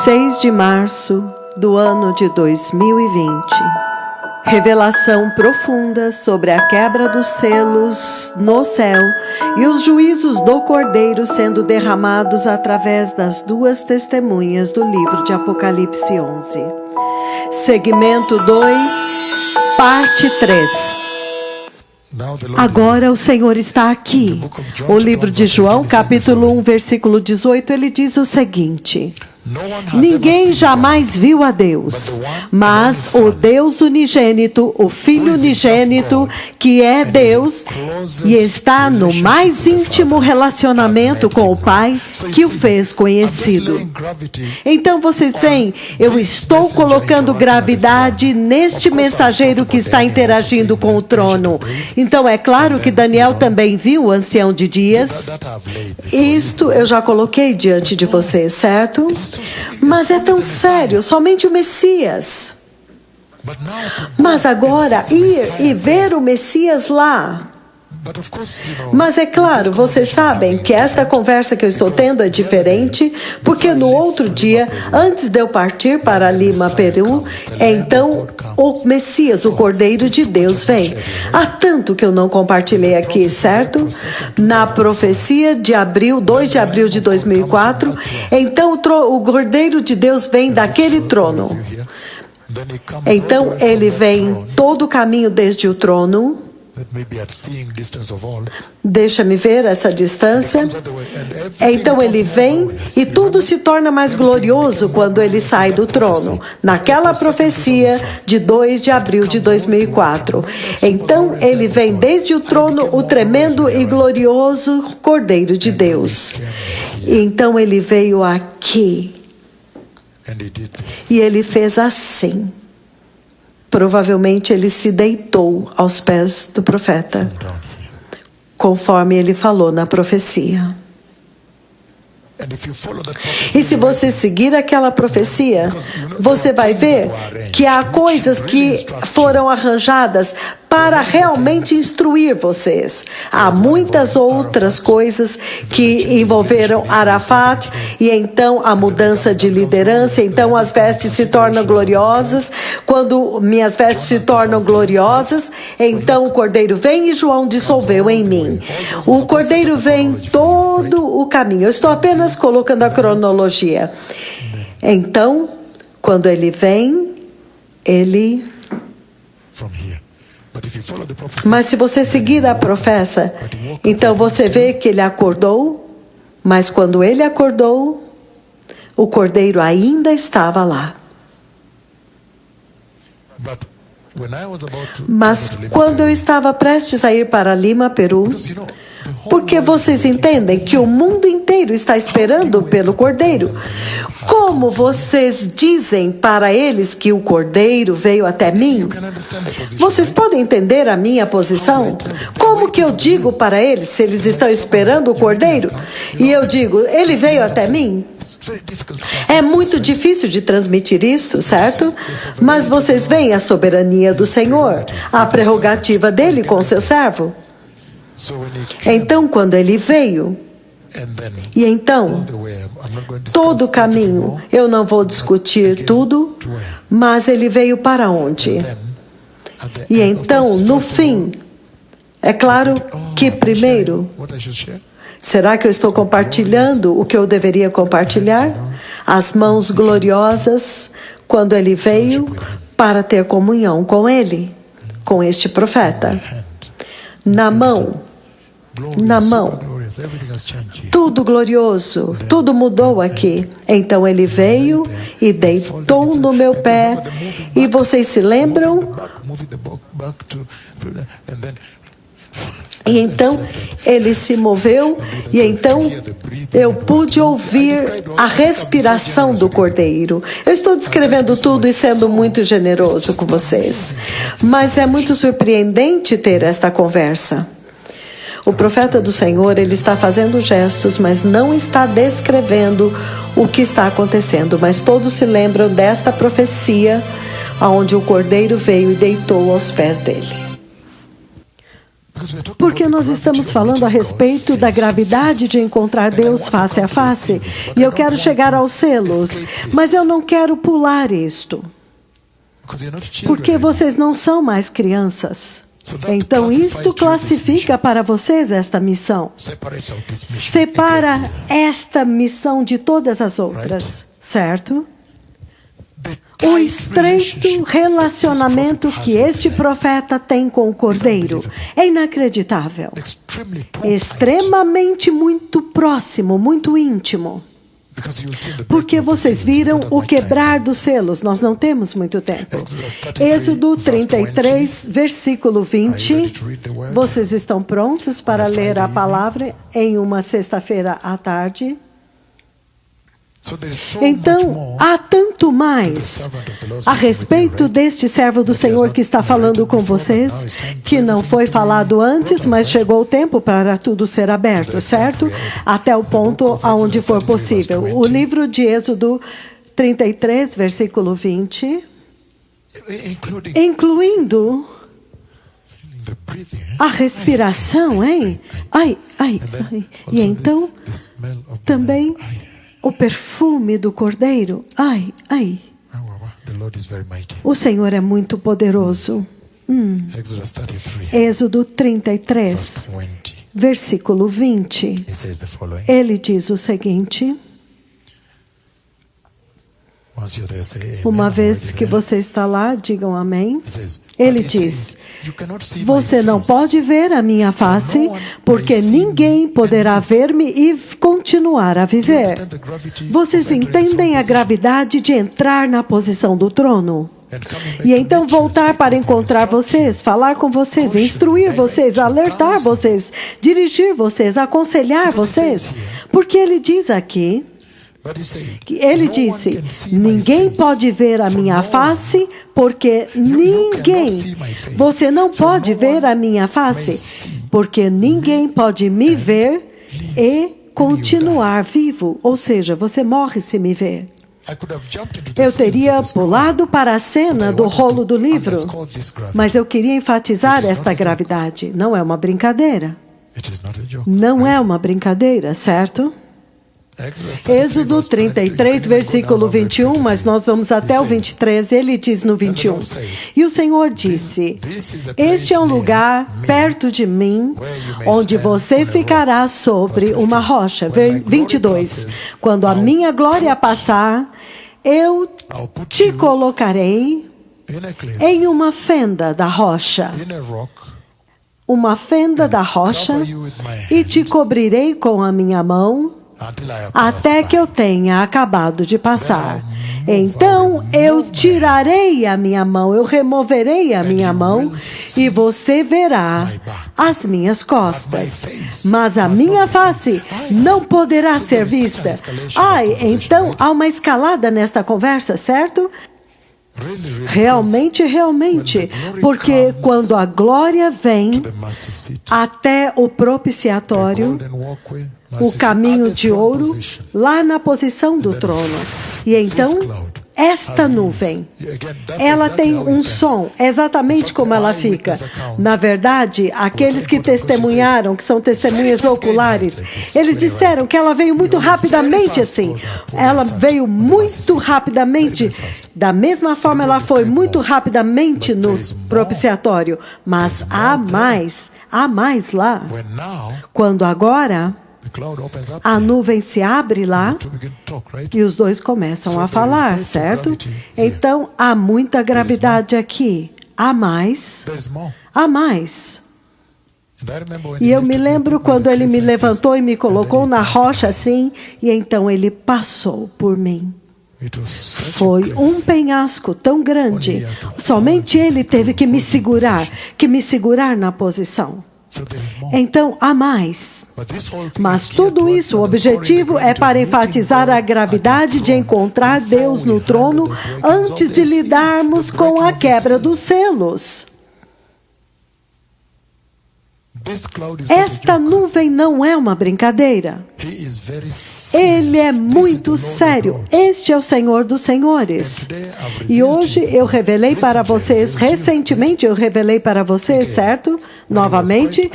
6 de março do ano de 2020. Revelação profunda sobre a quebra dos selos no céu e os juízos do Cordeiro sendo derramados através das duas testemunhas do livro de Apocalipse 11. Segmento 2, parte 3. Agora o Senhor está aqui. O livro de João, capítulo 1, versículo 18, ele diz o seguinte: ninguém jamais viu a Deus, mas o Deus unigênito, o Filho unigênito, que é Deus e está no mais íntimo relacionamento com o Pai, que o fez conhecido. Então vocês veem, eu estou colocando gravidade neste mensageiro que está interagindo com o trono. Então é claro que Daniel também viu o ancião de dias. Isto eu já coloquei diante de vocês, certo? Mas é tão sério, somente o Messias. Mas agora, ir e ver o Messias lá. Mas é claro, vocês sabem que esta conversa que eu estou tendo é diferente, porque no outro dia, antes de eu partir para Lima, Peru, então o Messias, o Cordeiro de Deus, vem. Há tanto que eu não compartilhei aqui, certo? Na profecia de abril, 2 de abril de 2004, então o Cordeiro de Deus vem daquele trono. Então ele vem todo o caminho desde o trono. Deixa-me ver essa distância. Então ele vem e tudo se torna mais glorioso quando ele sai do trono. Naquela profecia de 2 de abril de 2004. Então ele vem desde o trono, o tremendo e glorioso Cordeiro de Deus. Então ele veio aqui. E ele fez assim. Provavelmente ele se deitou aos pés do profeta, conforme ele falou na profecia. E se você seguir aquela profecia, você vai ver que há coisas que foram arranjadas para realmente instruir vocês. Há muitas outras coisas que envolveram Arafat, e então a mudança de liderança, então as vestes se tornam gloriosas. Quando minhas vestes se tornam gloriosas, então o Cordeiro vem e João dissolveu em mim. O Cordeiro vem todo o caminho. Eu estou apenas colocando a cronologia. Então, quando ele vem, ele... Mas se você seguir a profecia, então você vê que ele acordou, mas quando ele acordou, o Cordeiro ainda estava lá. Mas quando eu estava prestes a ir para Lima, Peru, porque vocês entendem que o mundo inteiro está esperando pelo Cordeiro. Como vocês dizem para eles que o Cordeiro veio até mim? Vocês podem entender a minha posição? Como que eu digo para eles se eles estão esperando o Cordeiro? E eu digo, ele veio até mim? É muito difícil de transmitir isso, certo? Mas vocês veem a soberania do Senhor, a prerrogativa dele com seu servo. Então, quando ele veio, e então, todo o caminho, eu não vou discutir tudo, mas ele veio para onde? E então, no fim, é claro que primeiro, será que eu estou compartilhando o que eu deveria compartilhar? As mãos gloriosas, quando ele veio para ter comunhão com ele, com este profeta. Na mão, tudo glorioso, tudo mudou aqui. Então ele veio e deitou no meu pé. E vocês se lembram? E então ele se moveu, e então eu pude ouvir a respiração do Cordeiro. Eu estou descrevendo tudo e sendo muito generoso com vocês, mas é muito surpreendente ter esta conversa. O profeta do Senhor, ele está fazendo gestos, mas não está descrevendo o que está acontecendo. Mas todos se lembram desta profecia, onde o Cordeiro veio e deitou aos pés dele. Porque nós estamos falando a respeito da gravidade de encontrar Deus face a face. E eu quero chegar aos selos, mas eu não quero pular isto. Porque vocês não são mais crianças. Então, isto classifica para vocês esta missão. Separa esta missão de todas as outras, certo? O estreito relacionamento que este profeta tem com o Cordeiro é inacreditável. Extremamente muito próximo, muito íntimo. Porque vocês viram o quebrar dos selos. Nós não temos muito tempo. Êxodo 33, versículo 20. Vocês estão prontos para ler a palavra em uma sexta-feira à tarde? Então, há tanto mais a respeito deste servo do Senhor que está falando com vocês, que não foi falado antes, mas chegou o tempo para tudo ser aberto, certo? Até o ponto aonde for possível. O livro de Êxodo 33, versículo 20, incluindo a respiração, hein? Ai. E então, também o perfume do Cordeiro. Ai. O Senhor é muito poderoso. Êxodo 33, versículo 20. Ele diz o seguinte. Uma vez que você está lá, digam amém. Ele diz: você não pode ver a minha face, porque ninguém poderá ver-me e continuar a viver. Vocês entendem a gravidade de entrar na posição do trono? E então voltar para encontrar vocês, falar com vocês, instruir vocês, alertar vocês, dirigir vocês, aconselhar vocês. Porque ele diz aqui, ele disse, ninguém pode ver a minha face, porque ninguém, você não pode ver a minha face, porque ninguém pode me ver e continuar vivo. Ou seja, você morre se me ver. Eu teria pulado para a cena do rolo do livro, mas eu queria enfatizar esta gravidade. Não é uma brincadeira. Não é uma brincadeira, certo? Êxodo 33, versículo 21, mas nós vamos até o 23, ele diz no 21. E o Senhor disse, este é um lugar perto de mim, onde você ficará sobre uma rocha. 22, quando a minha glória passar, eu te colocarei em uma fenda da rocha. Uma fenda da rocha, e te cobrirei com a minha mão, até que eu tenha acabado de passar. Então eu tirarei a minha mão, eu removerei a minha mão, e você verá as minhas costas. Mas a minha face não poderá ser vista. Então há uma escalada nesta conversa, certo? Realmente, porque quando a glória vem até o propiciatório, o caminho de ouro, lá na posição do trono. E então, esta nuvem, ela tem um som, exatamente como ela fica. Na verdade, aqueles que testemunharam, que são testemunhas oculares, eles disseram que ela veio muito rapidamente assim. Ela veio muito rapidamente. Da mesma forma, ela foi muito rapidamente no propiciatório. Mas há mais lá. Quando agora a nuvem se abre lá e os dois começam a falar, certo? Então, há muita gravidade aqui. Há mais. E eu me lembro quando ele me levantou e me colocou na rocha assim, e então ele passou por mim. Foi um penhasco tão grande. Somente ele teve que me segurar na posição. Então, há mais. Mas tudo isso, o objetivo é para enfatizar a gravidade de encontrar Deus no trono antes de lidarmos com a quebra dos selos. Esta nuvem não é uma brincadeira. Ele é muito sério. Este é o Senhor dos Senhores. E hoje eu revelei para vocês, recentemente eu revelei para vocês, certo? Novamente,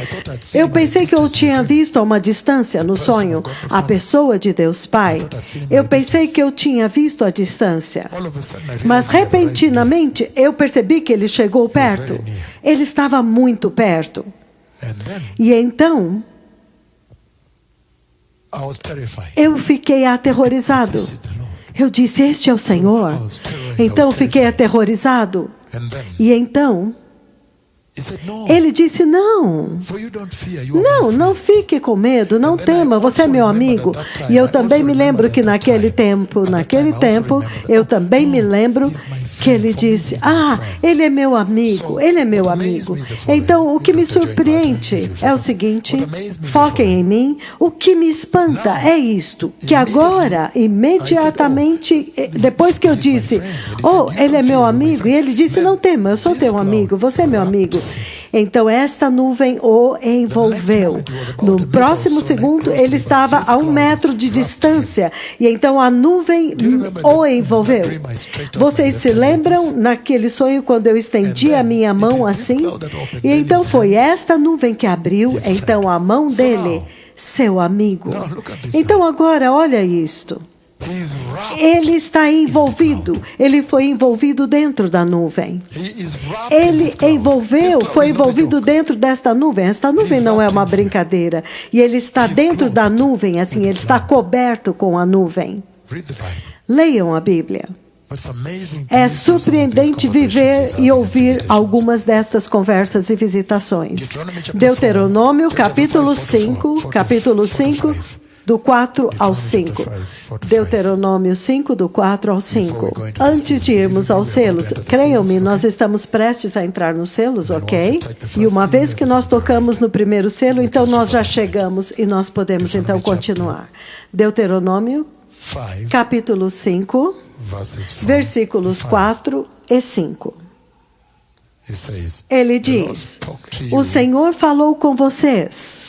eu pensei que eu tinha visto a uma distância no sonho a pessoa de Deus Pai. Eu pensei que eu tinha visto a distância. Mas repentinamente eu percebi que ele chegou perto. Ele estava muito perto. E então, eu fiquei aterrorizado. Eu disse, este é o Senhor. Então, fiquei aterrorizado. E então, ele disse, não, não fique com medo, não tema, você é meu amigo. E eu também me lembro que naquele tempo, eu também me lembro que ele disse, ele é meu amigo. Então, o que me surpreende é o seguinte, foquem em mim, o que me espanta é isto, que agora, imediatamente, depois que eu disse, ele é meu amigo, e ele disse, não tema, eu sou teu amigo, você é meu amigo. Então, esta nuvem o envolveu. No próximo segundo, ele estava a 1 metro de distância. E então, a nuvem o envolveu. Vocês se lembram naquele sonho quando eu estendi a minha mão assim? E então, foi esta nuvem que abriu, então, a mão dele, seu amigo. Então, agora, olha isto. Ele está envolvido. Ele foi envolvido dentro da nuvem. Ele foi envolvido dentro desta nuvem. Esta nuvem não é uma brincadeira. E ele está dentro da nuvem, assim, ele está coberto com a nuvem. Leiam a Bíblia. É surpreendente viver e ouvir algumas destas conversas e visitações. Deuteronômio, capítulo 5, do 4 ao 5. Deuteronômio 5, do 4 ao 5. Antes de irmos aos selos, creiam-me, nós estamos prestes a entrar nos selos, ok? E uma vez que nós tocamos no primeiro selo, então nós já chegamos e nós podemos então continuar. Deuteronômio, capítulo 5, versículos 4 e 5. Ele diz, o Senhor falou com vocês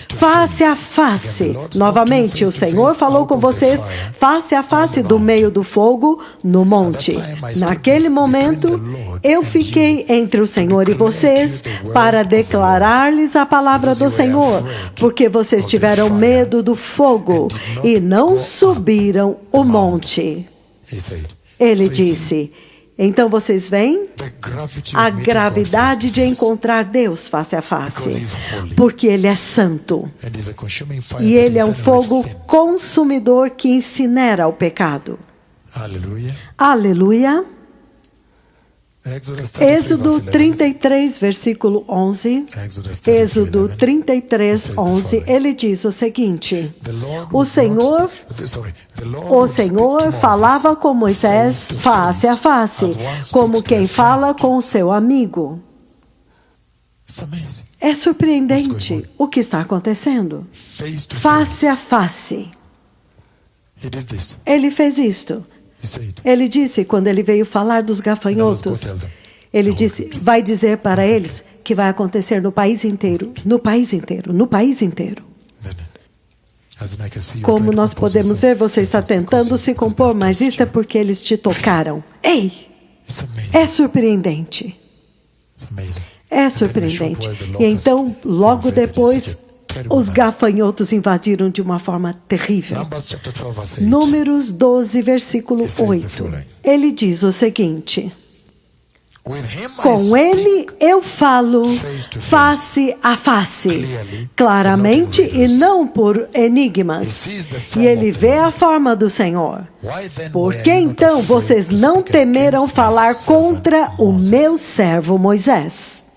face a face. Novamente, o Senhor falou com vocês face a face do meio do fogo no monte. Naquele momento, eu fiquei entre o Senhor e vocês para declarar-lhes a palavra do Senhor, porque vocês tiveram medo do fogo e não subiram o monte. Ele disse, então vocês veem a gravidade de encontrar Deus face a face, porque Ele é santo e Ele é um fogo consumidor que incinera o pecado. Aleluia. Êxodo 33, versículo 11. Êxodo 33, 11. Ele diz o seguinte: O Senhor falava com Moisés face a face, como quem fala com o seu amigo. É surpreendente o que está acontecendo. Face a face. Ele fez isto. Ele disse, quando ele veio falar dos gafanhotos, ele disse, vai dizer para eles que vai acontecer no país inteiro, no país inteiro, no país inteiro. Como nós podemos ver, você está tentando se compor, mas isso é porque eles te tocaram. Ei! É surpreendente. É surpreendente. E então, logo depois, os gafanhotos invadiram de uma forma terrível. Números 12, versículo 8. Ele diz o seguinte: com ele eu falo face a face, claramente e não por enigmas. E ele vê a forma do Senhor. Por que então vocês não temeram falar contra o meu servo Moisés?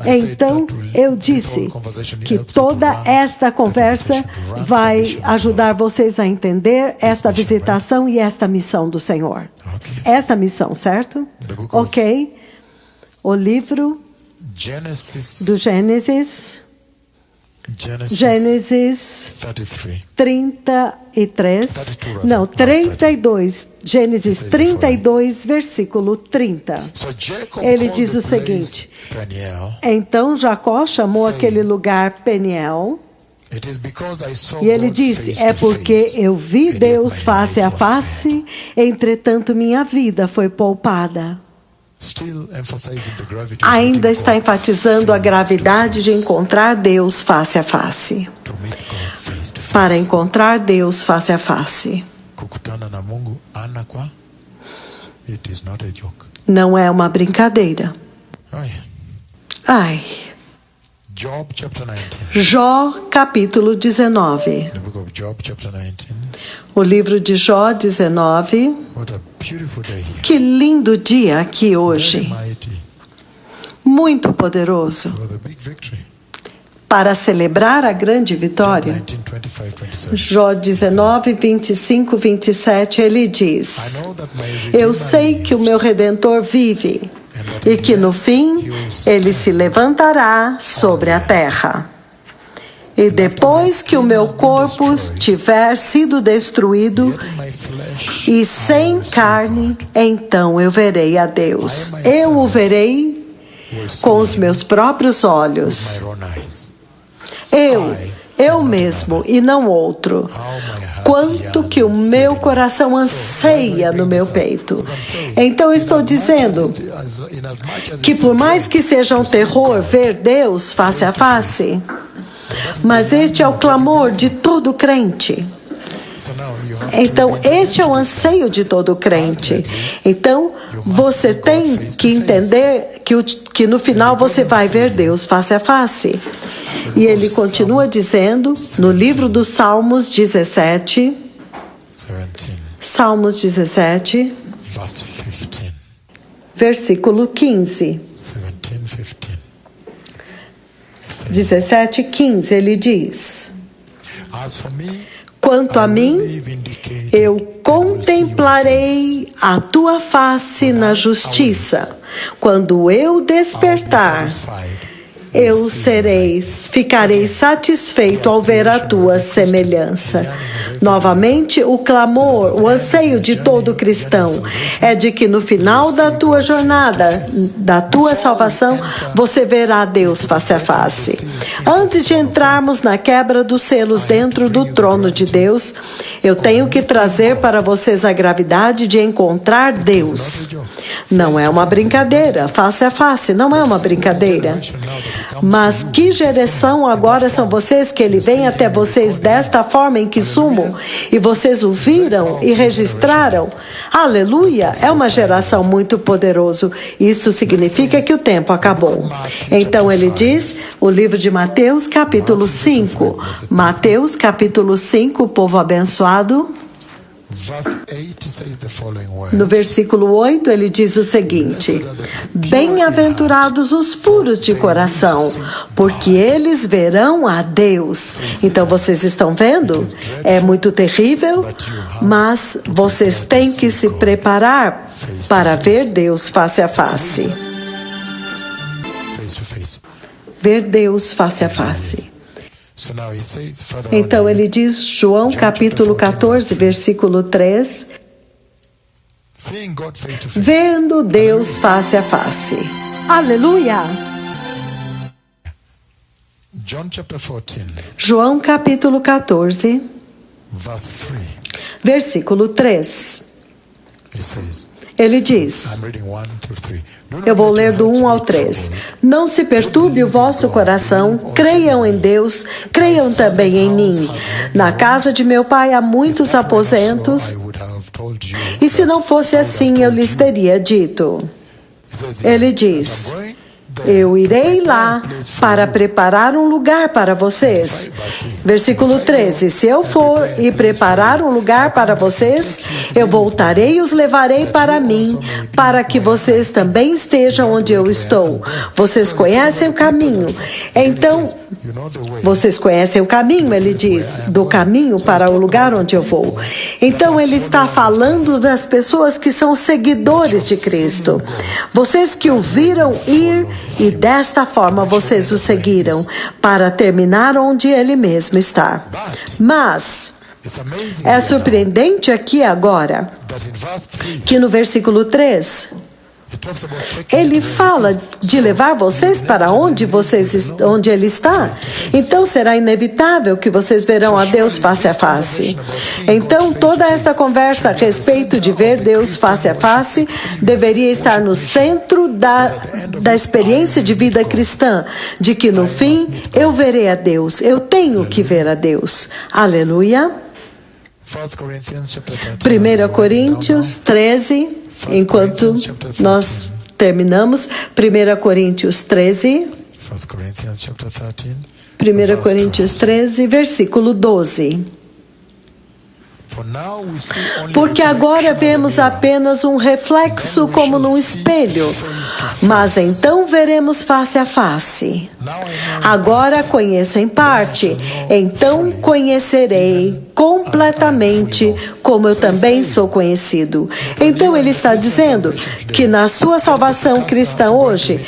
Então, eu disse que toda esta conversa vai ajudar vocês a entender esta visitação e esta missão do Senhor. Esta missão, certo? Ok. O livro do Gênesis 32, Gênesis 32, versículo 30. Ele diz o seguinte: então Jacó chamou aquele lugar Peniel. E ele disse: é porque eu vi Deus face a face, entretanto minha vida foi poupada. Ainda está enfatizando a gravidade de encontrar Deus face a face. Para encontrar Deus face a face. Não é uma brincadeira. Ai. Jó, capítulo 19. O livro de Jó 19. Que lindo dia aqui hoje. Muito poderoso. Para celebrar a grande vitória. Jó 19, 25, 27, ele diz: eu sei que o meu Redentor vive, e que no fim ele se levantará sobre a terra. E depois que o meu corpo tiver sido destruído e sem carne, então eu verei a Deus. Eu o verei com os meus próprios olhos. Eu mesmo e não outro. Quanto que o meu coração anseia no meu peito. Então estou dizendo que por mais que seja um terror ver Deus face a face, mas este é o clamor de todo crente. Então, este é o anseio de todo crente. Então, você tem que entender que no final você vai ver Deus face a face. E ele continua dizendo, no livro dos Salmos 17, Salmos 17, versículo 15. 17, 15, ele diz: quanto a mim, eu contemplarei a tua face na justiça. Quando eu despertar, ficarei satisfeito ao ver a tua semelhança. Novamente, o clamor, o anseio de todo cristão é de que no final da tua jornada, da tua salvação, você verá Deus face a face. Antes de entrarmos na quebra dos selos dentro do trono de Deus, eu tenho que trazer para vocês a gravidade de encontrar Deus. Não é uma brincadeira, face a face, não é uma brincadeira. Mas que geração agora são vocês que ele vem até vocês desta forma em que sumo e vocês o viram e registraram? Aleluia! É uma geração muito poderosa. Isso significa que o tempo acabou. Então ele diz, o livro de Mateus, capítulo 5. Mateus, capítulo 5, povo abençoado. No versículo 8, ele diz o seguinte: bem-aventurados os puros de coração, porque eles verão a Deus. Então vocês estão vendo? É muito terrível, mas vocês têm que se preparar para ver Deus face a face. Ver Deus face a face. Então ele diz, João capítulo 14, versículo 3, vendo Deus face a face. Aleluia! João capítulo 14, versículo 3. Ele diz, eu vou ler do 1 ao 3. Não se perturbe o vosso coração, creiam em Deus, creiam também em mim. Na casa de meu pai há muitos aposentos, e se não fosse assim, eu lhes teria dito. Ele diz, eu irei lá para preparar um lugar para vocês. Versículo 13. Se eu for e preparar um lugar para vocês, eu voltarei e os levarei para mim, para que vocês também estejam onde eu estou. Vocês conhecem o caminho. Então, vocês conhecem o caminho, ele diz, do caminho para o lugar onde eu vou. Então, ele está falando das pessoas que são seguidores de Cristo. Vocês que o viram ir e desta forma vocês o seguiram para terminar onde ele mesmo está. Mas É surpreendente aqui agora que no versículo 3, ele fala de levar vocês para onde ele está. Então será inevitável que vocês verão a Deus face a face. Então toda esta conversa a respeito de ver Deus face a face deveria estar no centro da experiência de vida cristã, de que no fim eu verei a Deus, eu tenho que ver a Deus. Aleluia. 1 Coríntios 13, enquanto nós terminamos, 1 Coríntios 13, 1 Coríntios 13, versículo 12. Porque agora vemos apenas um reflexo como num espelho, mas então veremos face a face. Agora conheço em parte, então conhecerei completamente como eu também sou conhecido. Então ele está dizendo que na sua salvação cristã hoje,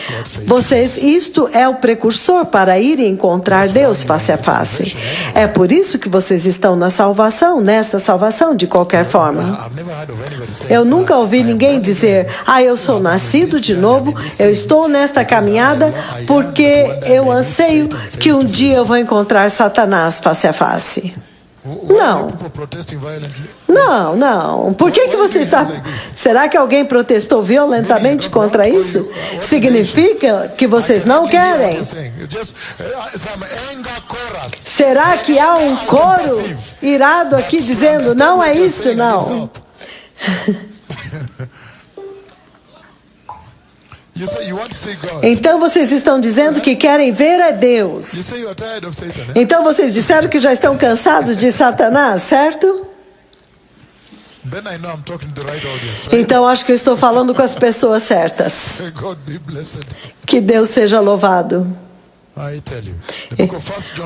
isto é o precursor para ir encontrar Deus face a face. É por isso que vocês estão na salvação, nesta salvação de qualquer forma. Eu nunca ouvi ninguém dizer, eu sou nascido de novo, eu estou nesta caminhada porque eu anseio que um dia eu vou encontrar Satanás face a face. Não. Não. Por que você está... Será que alguém protestou violentamente contra isso? Significa que vocês não querem? Será que há um coro irado aqui dizendo, não é isso, não? Então vocês estão dizendo que querem ver a Deus. Então vocês disseram que já estão cansados de Satanás, certo? Então acho que eu estou falando com as pessoas certas. Que Deus seja louvado.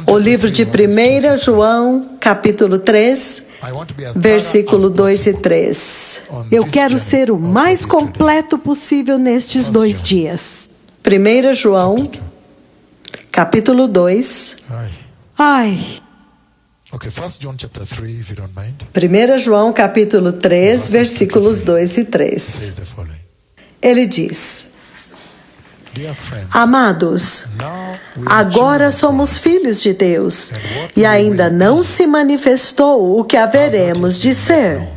O livro de 1 João, capítulo 3, versículo 2 e 3. Eu quero ser o mais completo possível nestes 2 dias. 1 João, capítulo 2. 1 João, capítulo 3, versículos 2 e 3. Ele diz: Amados, agora somos filhos de Deus, e ainda não se manifestou o que haveremos de ser.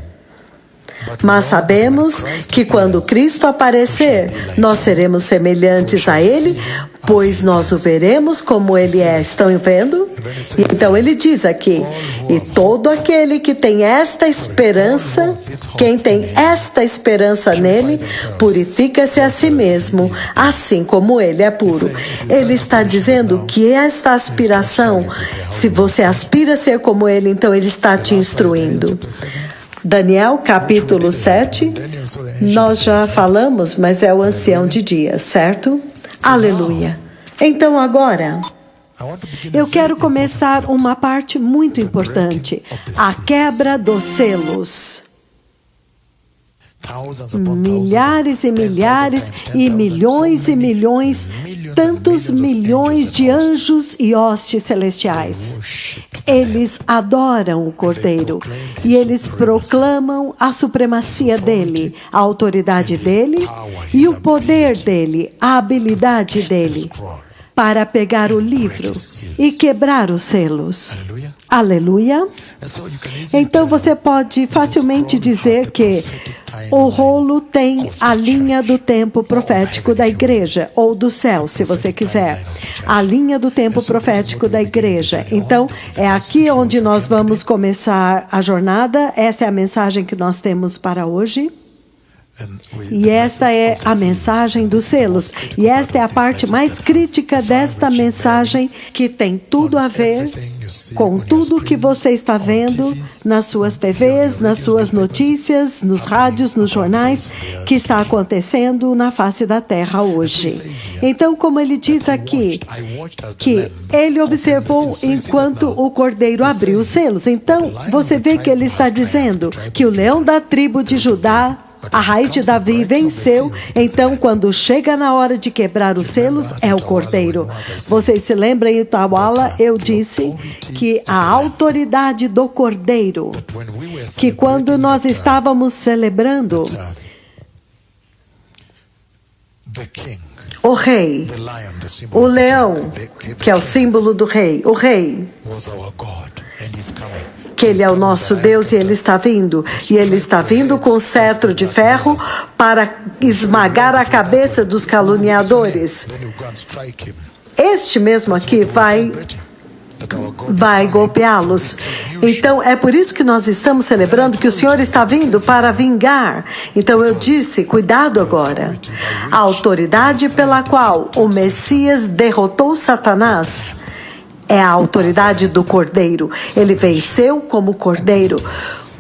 Mas sabemos que quando Cristo aparecer, nós seremos semelhantes a Ele, pois nós o veremos como Ele é. Estão vendo? Então ele diz aqui, e todo aquele que tem esta esperança, quem tem esta esperança nele, purifica-se a si mesmo, assim como ele é puro. Ele está dizendo que esta aspiração, se você aspira a ser como ele, então ele está te instruindo. Daniel, capítulo 7, nós já falamos, mas é o ancião de dias, certo? Aleluia. Então agora, eu quero começar uma parte muito importante, a quebra dos selos. Milhares e milhares e milhões, tantos milhões de anjos e hostes celestiais. Eles adoram o Cordeiro e eles proclamam a supremacia dele, a autoridade dele e o poder dele, a habilidade dele para pegar o livro e quebrar os selos. Aleluia. Então você pode facilmente dizer que o rolo tem a linha do tempo profético da igreja, ou do céu, se você quiser. A linha do tempo profético da igreja. Então, é aqui onde nós vamos começar a jornada. Esta é a mensagem que nós temos para hoje. E esta é a mensagem dos selos. E esta é a parte mais crítica desta mensagem, que tem tudo a ver com tudo que você está vendo nas suas TVs, nas suas notícias, nos rádios, nos jornais, que está acontecendo na face da terra hoje. Então, como ele diz aqui, que ele observou enquanto o Cordeiro abriu os selos. Então, você vê que ele está dizendo que o leão da tribo de Judá A raiz de Davi venceu. Então, quando chega na hora de quebrar os selos, é o Cordeiro. Vocês se lembram em Utawala? Eu disse que a autoridade do Cordeiro, que quando nós estávamos celebrando o rei, o leão, que é o símbolo do rei, o rei, que ele é o nosso Deus e ele está vindo. E ele está vindo com o cetro de ferro para esmagar a cabeça dos caluniadores. Este mesmo aqui vai golpeá-los. Então, é por isso que nós estamos celebrando que o Senhor está vindo para vingar. Então, eu disse, cuidado agora. A autoridade pela qual o Messias derrotou Satanás é a autoridade do Cordeiro. Ele venceu como Cordeiro,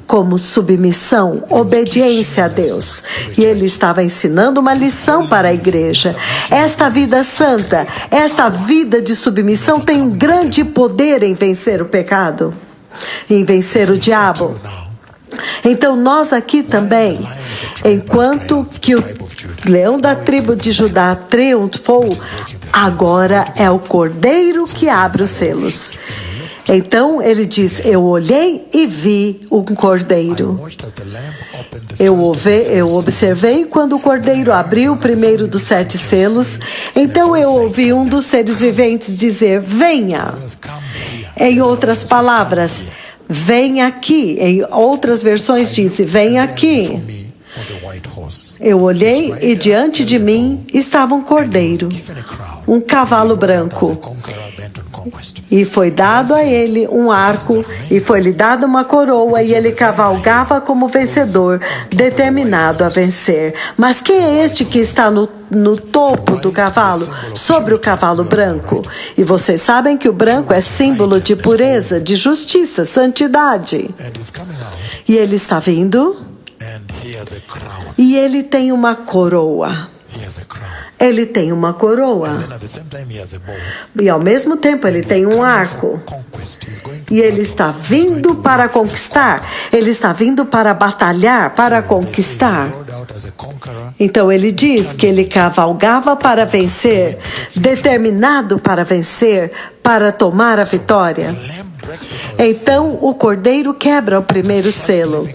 como submissão, obediência a Deus. E ele estava ensinando uma lição para a igreja. Esta vida santa, esta vida de submissão tem um grande poder em vencer o pecado, em vencer o diabo. Então nós aqui também, enquanto que o leão da tribo de Judá triunfou, agora é o Cordeiro que abre os selos. Então ele diz, eu olhei e vi um cordeiro. Eu observei quando o cordeiro abriu o primeiro dos 7 selos. Então eu ouvi um dos seres viventes dizer, venha. Em outras palavras, vem aqui. Em outras versões diz, vem aqui. Eu olhei e diante de mim estava um cordeiro, um cavalo branco. E foi dado a ele um arco, e foi-lhe dada uma coroa, e ele cavalgava como vencedor, determinado a vencer. Mas quem é este que está no topo do cavalo, sobre o cavalo branco? E vocês sabem que o branco é símbolo de pureza, de justiça, santidade. E ele está vindo, e ele tem uma coroa. Ele tem uma coroa. E ao mesmo tempo ele tem um arco. E ele está vindo para conquistar. Ele está vindo para batalhar, para conquistar. Então ele diz que ele cavalgava para vencer, determinado para vencer, para tomar a vitória. Então o cordeiro quebra o primeiro selo.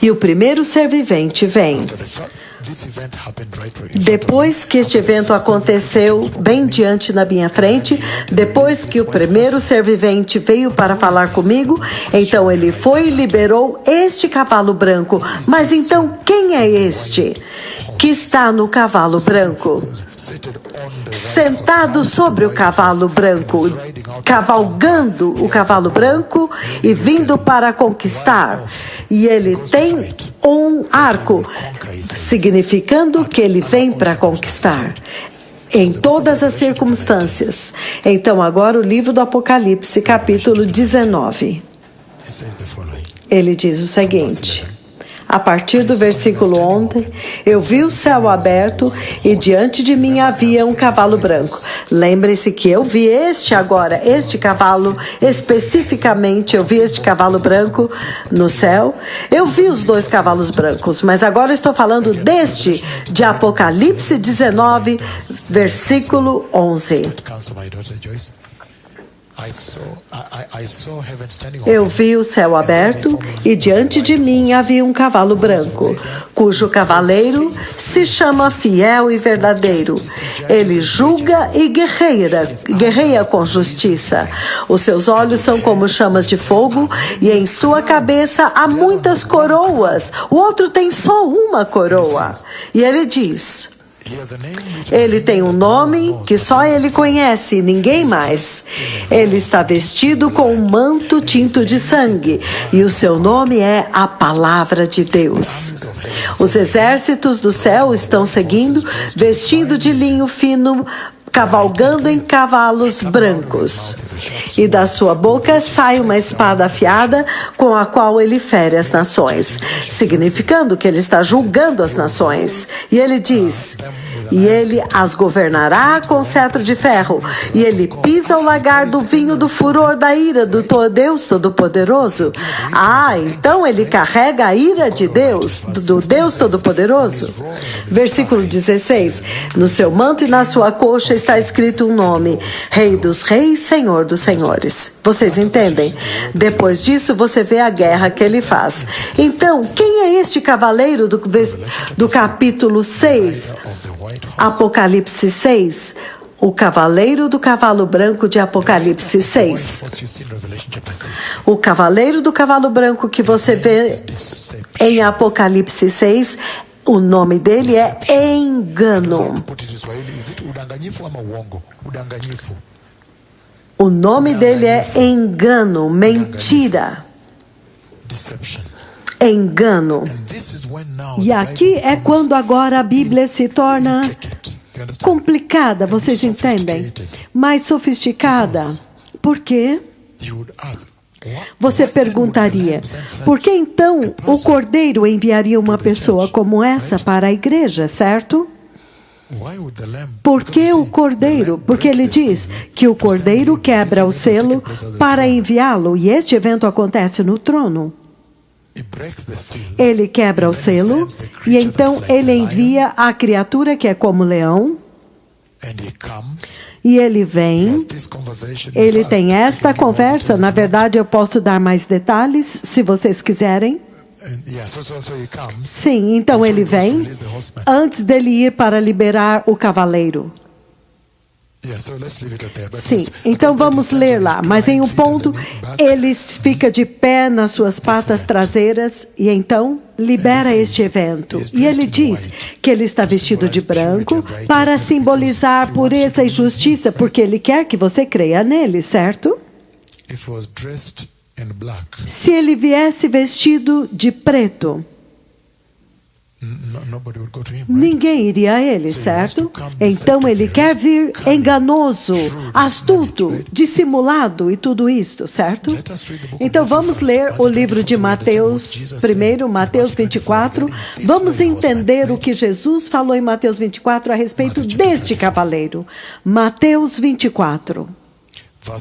E o primeiro ser vivente vem. Depois que este evento aconteceu bem diante na minha frente, depois que o primeiro ser vivente veio para falar comigo, então ele foi e liberou este cavalo branco. Mas então quem é este que está no cavalo branco? Sentado sobre o cavalo branco, cavalgando o cavalo branco e vindo para conquistar. E ele tem um arco, significando que ele vem para conquistar. Em todas as circunstâncias. Então agora o livro do Apocalipse, capítulo 19. Ele diz o seguinte. A partir do versículo 11, eu vi o céu aberto e diante de mim havia um cavalo branco. Lembre-se que eu vi este cavalo, especificamente eu vi este cavalo branco no céu. Eu vi os 2 cavalos brancos, mas agora estou falando deste de Apocalipse 19, versículo 11. Eu vi o céu aberto e diante de mim havia um cavalo branco, cujo cavaleiro se chama Fiel e Verdadeiro. Ele julga e guerreia com justiça. Os seus olhos são como chamas de fogo e em sua cabeça há muitas coroas. O outro tem só uma coroa. E ele diz... Ele tem um nome que só ele conhece, ninguém mais. Ele está vestido com um manto tinto de sangue e o seu nome é a Palavra de Deus. Os exércitos do céu estão seguindo, vestindo de linho fino, cavalgando em cavalos brancos. E da sua boca sai uma espada afiada com a qual ele fere as nações, significando que ele está julgando as nações. E ele diz, e ele as governará com cetro de ferro, e ele pisa o lagar do vinho do furor da ira do Deus Todo-Poderoso. Então ele carrega a ira de Deus, do Deus Todo-Poderoso. Versículo 16: no seu manto e na sua coxa está escrito um nome: Rei dos Reis, Senhor dos Senhores. Vocês entendem? Depois disso, você vê a guerra que ele faz. Então, quem é este cavaleiro do capítulo 6? Apocalipse 6. O cavaleiro do cavalo branco de Apocalipse 6. O cavaleiro do cavalo branco que você vê em Apocalipse 6, o nome dele é Engano. O nome dele é engano, mentira. Engano. E aqui é quando agora a Bíblia se torna complicada, vocês entendem? Mais sofisticada. Por quê? Você perguntaria, por que então o Cordeiro enviaria uma pessoa como essa para a igreja, certo? Por que o Cordeiro? Porque ele diz que o Cordeiro quebra o selo para enviá-lo, e este evento acontece no trono. Ele quebra o selo, e então ele envia a criatura que é como leão, e ele vem, ele tem esta conversa. Na verdade, eu posso dar mais detalhes, se vocês quiserem. Sim, então ele vem antes dele ir para liberar o cavaleiro. Sim, então vamos ler lá. Mas em um ponto, ele fica de pé nas suas patas traseiras e então libera este evento. E ele diz que ele está vestido de branco para simbolizar pureza e justiça, porque ele quer que você creia nele, certo? Se ele viesse vestido de preto, ninguém iria a ele, certo? Então ele quer vir enganoso, astuto, dissimulado e tudo isto, certo? Então vamos ler o livro de Mateus, primeiro, Mateus 24. Vamos entender o que Jesus falou em Mateus 24 a respeito deste cavaleiro. Mateus 24.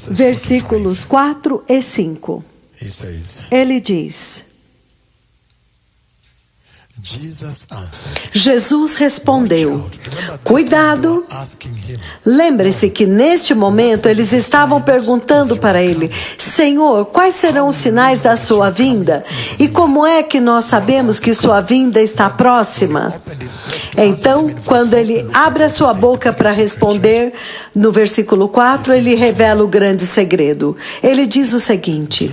Versículos 4 e 5. Ele diz: Jesus respondeu: cuidado. Lembre-se que neste momento eles estavam perguntando para ele: Senhor, quais serão os sinais da sua vinda? E como é que nós sabemos que sua vinda está próxima? Então, quando ele abre a sua boca para responder, no versículo 4, ele revela o grande segredo. Ele diz o seguinte: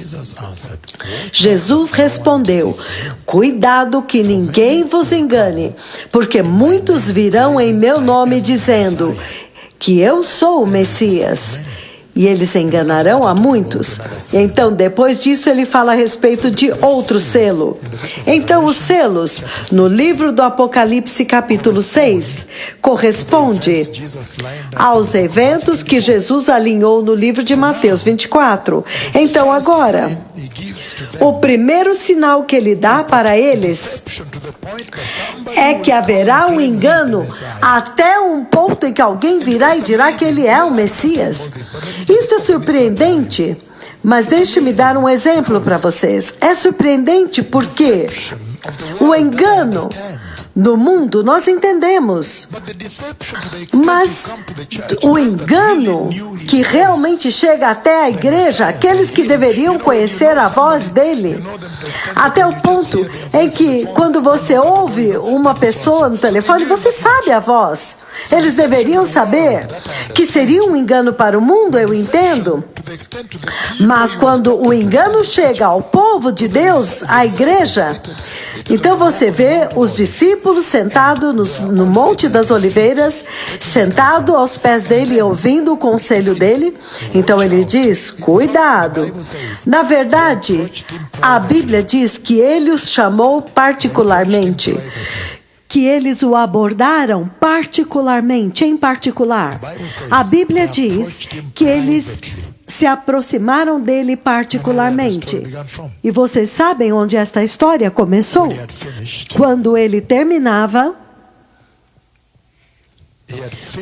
Jesus respondeu: cuidado que ninguém vos engane, porque muitos virão em meu nome dizendo que eu sou o Messias, e eles enganarão a muitos. Então, depois disso, ele fala a respeito de outro selo. Então, os selos, no livro do Apocalipse, capítulo 6, corresponde aos eventos que Jesus alinhou no livro de Mateus 24. Então, agora, o primeiro sinal que ele dá para eles é que haverá um engano até um ponto em que alguém virá e dirá que ele é o Messias. Isso é surpreendente, mas deixe-me dar um exemplo para vocês. É surpreendente porque o engano no mundo nós entendemos, mas o engano que realmente chega até a igreja, aqueles que deveriam conhecer a voz dele, até o ponto em que quando você ouve uma pessoa no telefone, você sabe a voz. Eles deveriam saber que seria um engano para o mundo, eu entendo. Mas quando o engano chega ao povo de Deus, à igreja, então você vê os discípulos sentados no Monte das Oliveiras, sentado aos pés dele, ouvindo o conselho dele. Então ele diz: cuidado. Na verdade, a Bíblia diz que ele os chamou particularmente, que eles o abordaram particularmente, em particular. A Bíblia diz que eles se aproximaram dele particularmente. E vocês sabem onde esta história começou? Quando ele terminava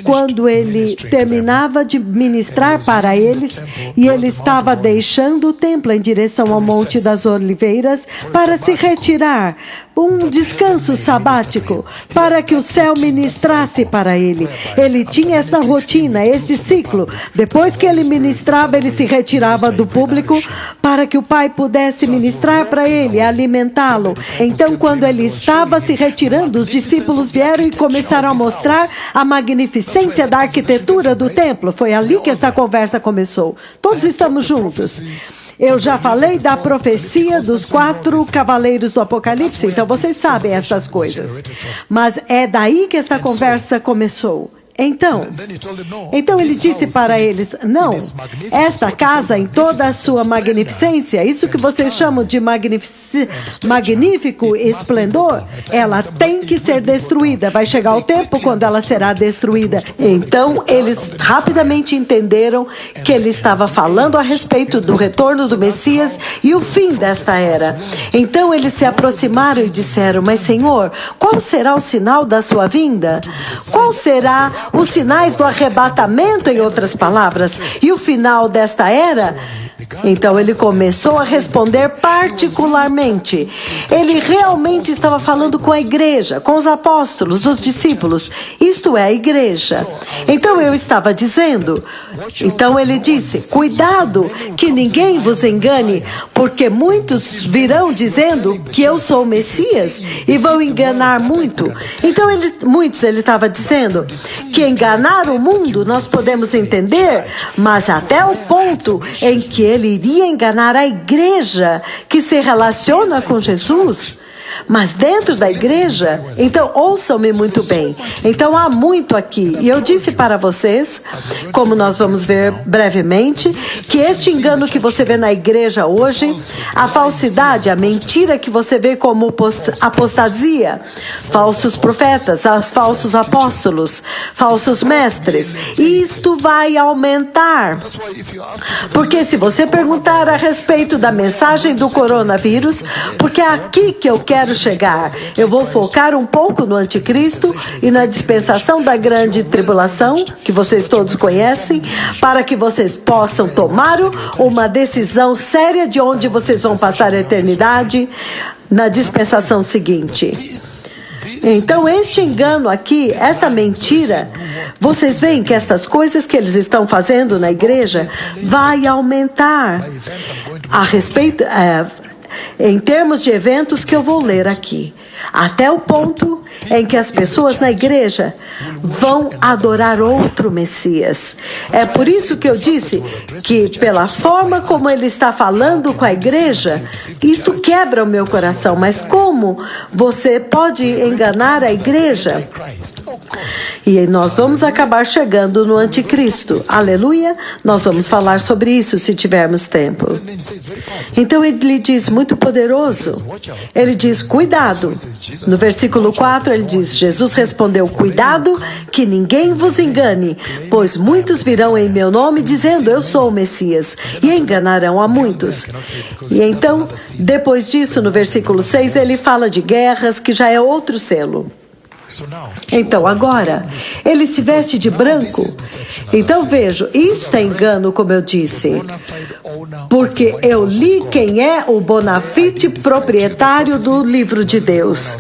quando ele terminava de ministrar para eles, e ele estava deixando o templo em direção ao Monte das Oliveiras para se retirar, um descanso sabático, para que o céu ministrasse para ele. Ele tinha esta rotina, este ciclo. Depois que ele ministrava, ele se retirava do público para que o Pai pudesse ministrar para ele, alimentá-lo. Então, quando ele estava se retirando, os discípulos vieram e começaram a mostrar a magnificência da arquitetura do templo. Foi ali que esta conversa começou. Todos estamos juntos. Eu já falei da profecia dos 4 cavaleiros do Apocalipse, então vocês sabem essas coisas. Mas é daí que esta conversa começou. Então ele disse para eles, não, esta casa em toda a sua magnificência, isso que vocês chamam de magnífico esplendor, ela tem que ser destruída. Vai chegar o tempo quando ela será destruída. Então eles rapidamente entenderam que ele estava falando a respeito do retorno do Messias e o fim desta era. Então eles se aproximaram e disseram, mas Senhor, qual será o sinal da sua vinda? Qual será os sinais do arrebatamento, em outras palavras, e o final desta era? Então ele começou a responder particularmente. Ele realmente estava falando com a igreja, com os apóstolos, os discípulos, isto é, a igreja. Então eu estava dizendo, então ele disse, cuidado que ninguém vos engane, porque muitos virão dizendo que eu sou o Messias e vão enganar muito. Então ele estava dizendo que enganar o mundo nós podemos entender, mas até o ponto em que ele iria enganar a igreja que se relaciona com Jesus. Mas dentro da igreja, então ouçam-me muito bem. Então há muito aqui. E eu disse para vocês, como nós vamos ver brevemente, que este engano que você vê na igreja hoje, a falsidade, a mentira que você vê como apostasia, falsos profetas, falsos apóstolos, falsos mestres, isto vai aumentar. Porque se você perguntar a respeito da mensagem do coronavírus, porque é aqui que eu quero chegar. Eu vou focar um pouco no anticristo e na dispensação da grande tribulação, que vocês todos conhecem, para que vocês possam tomar uma decisão séria de onde vocês vão passar a eternidade na dispensação seguinte. Então, este engano aqui, esta mentira, vocês veem que estas coisas que eles estão fazendo na igreja vai aumentar a respeito... em termos de eventos que eu vou ler aqui, até o ponto em que as pessoas na igreja vão adorar outro Messias. É por isso que eu disse que, pela forma como ele está falando com a igreja, isso quebra o meu coração. Mas como você pode enganar a igreja? E nós vamos acabar chegando no anticristo. Aleluia! Nós vamos falar sobre isso se tivermos tempo. Então ele diz, muito poderoso, ele diz, cuidado. No versículo 4 ele diz, Jesus respondeu, cuidado que ninguém vos engane, pois muitos virão em meu nome dizendo, eu sou o Messias, e enganarão a muitos. E então, depois disso, no versículo 6, ele fala de guerras, que já é outro selo. Então agora, ele se veste de branco. Então vejo, isto é engano, como eu disse, porque eu li quem é o Bonafide proprietário do livro de Deus.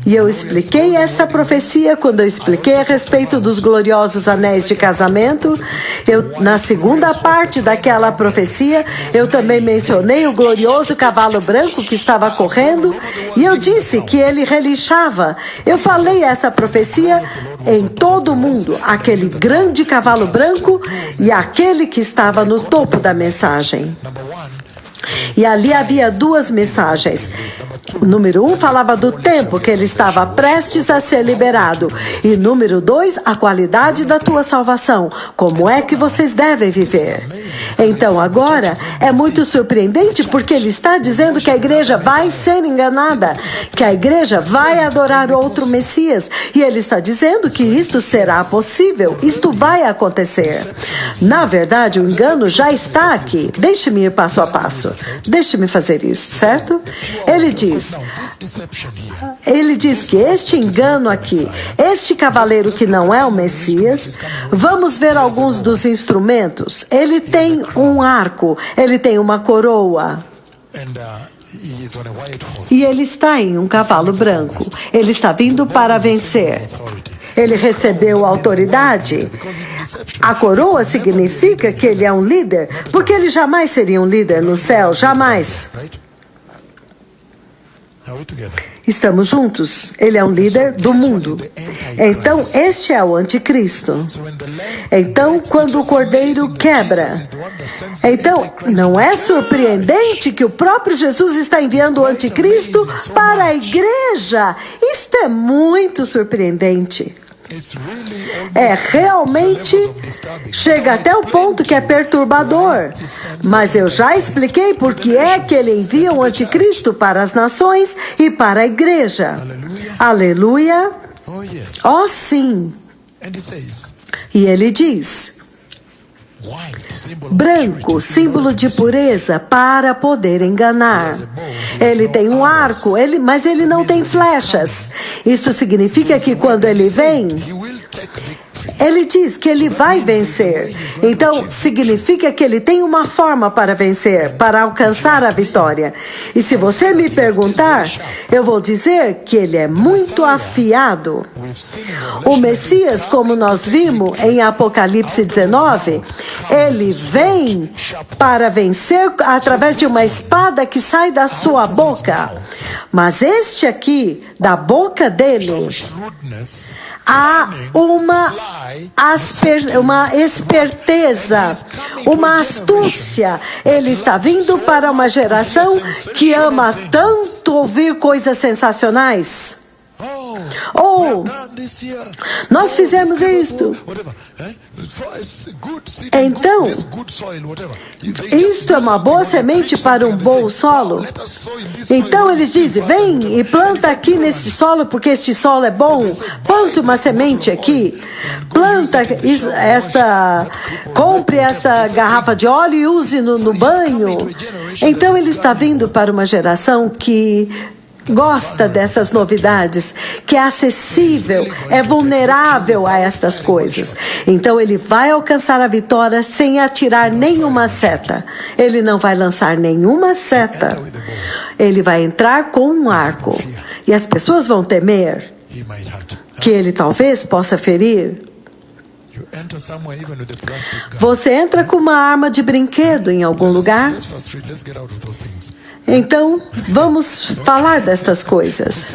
E eu expliquei essa profecia quando eu expliquei a respeito dos gloriosos anéis de casamento. Na segunda parte daquela profecia, eu também mencionei o glorioso cavalo branco que estava correndo, e eu disse que ele relinchava. Eu falei essa profecia em todo o mundo, aquele grande cavalo branco e aquele que estava no topo da mensagem. E ali havia duas mensagens. Número 1 falava do tempo que ele estava prestes a ser liberado. E número 2, a qualidade da tua salvação. Como é que vocês devem viver? Então agora é muito surpreendente porque ele está dizendo que a igreja vai ser enganada, que a igreja vai adorar outro Messias. E ele está dizendo que isto será possível, isto vai acontecer. Na verdade, o engano já está aqui. Deixe-me ir passo a passo. Deixe-me fazer isso, certo? Ele diz, Ele diz que este engano aqui, este cavaleiro que não é o Messias, vamos ver alguns dos instrumentos. Ele tem um arco, ele tem uma coroa. E ele está em um cavalo branco. Ele está vindo para vencer. Ele recebeu autoridade. A coroa significa que ele é um líder, porque ele jamais seria um líder no céu, jamais. Estamos juntos. Ele é um líder do mundo. Então, este é o anticristo. Então, quando o cordeiro quebra, então, não é surpreendente que o próprio Jesus está enviando o anticristo para a igreja. Isto é muito surpreendente. Realmente chega até o ponto que é perturbador. Mas eu já expliquei por que é que ele envia o anticristo para as nações e para a igreja. Aleluia. Oh, sim. E ele diz: branco, símbolo de pureza, para poder enganar. Ele tem um arco, mas ele não tem flechas. Isso significa que quando ele vem, ele diz que ele vai vencer. Então, significa que ele tem uma forma para vencer, para alcançar a vitória. E se você me perguntar, eu vou dizer que ele é muito afiado. O Messias, como nós vimos em Apocalipse 19, ele vem para vencer através de uma espada que sai da sua boca. Mas este aqui, da boca dele, há uma esperteza, uma astúcia. Ele está vindo para uma geração que ama tanto ouvir coisas sensacionais. Nós fizemos isto. Então, isto é uma boa semente para um bom solo. Então eles dizem: vem e planta aqui nesse solo, porque este solo é bom. Plante uma semente aqui. Compre esta garrafa de óleo e use no banho. Então ele está vindo para uma geração que gosta dessas novidades, que é acessível, é vulnerável a estas coisas. Então ele vai alcançar a vitória sem atirar nenhuma seta. Ele não vai lançar nenhuma seta. Ele vai entrar com um arco. E as pessoas vão temer que ele talvez possa ferir. Você entra com uma arma de brinquedo em algum lugar? Então, vamos falar destas coisas.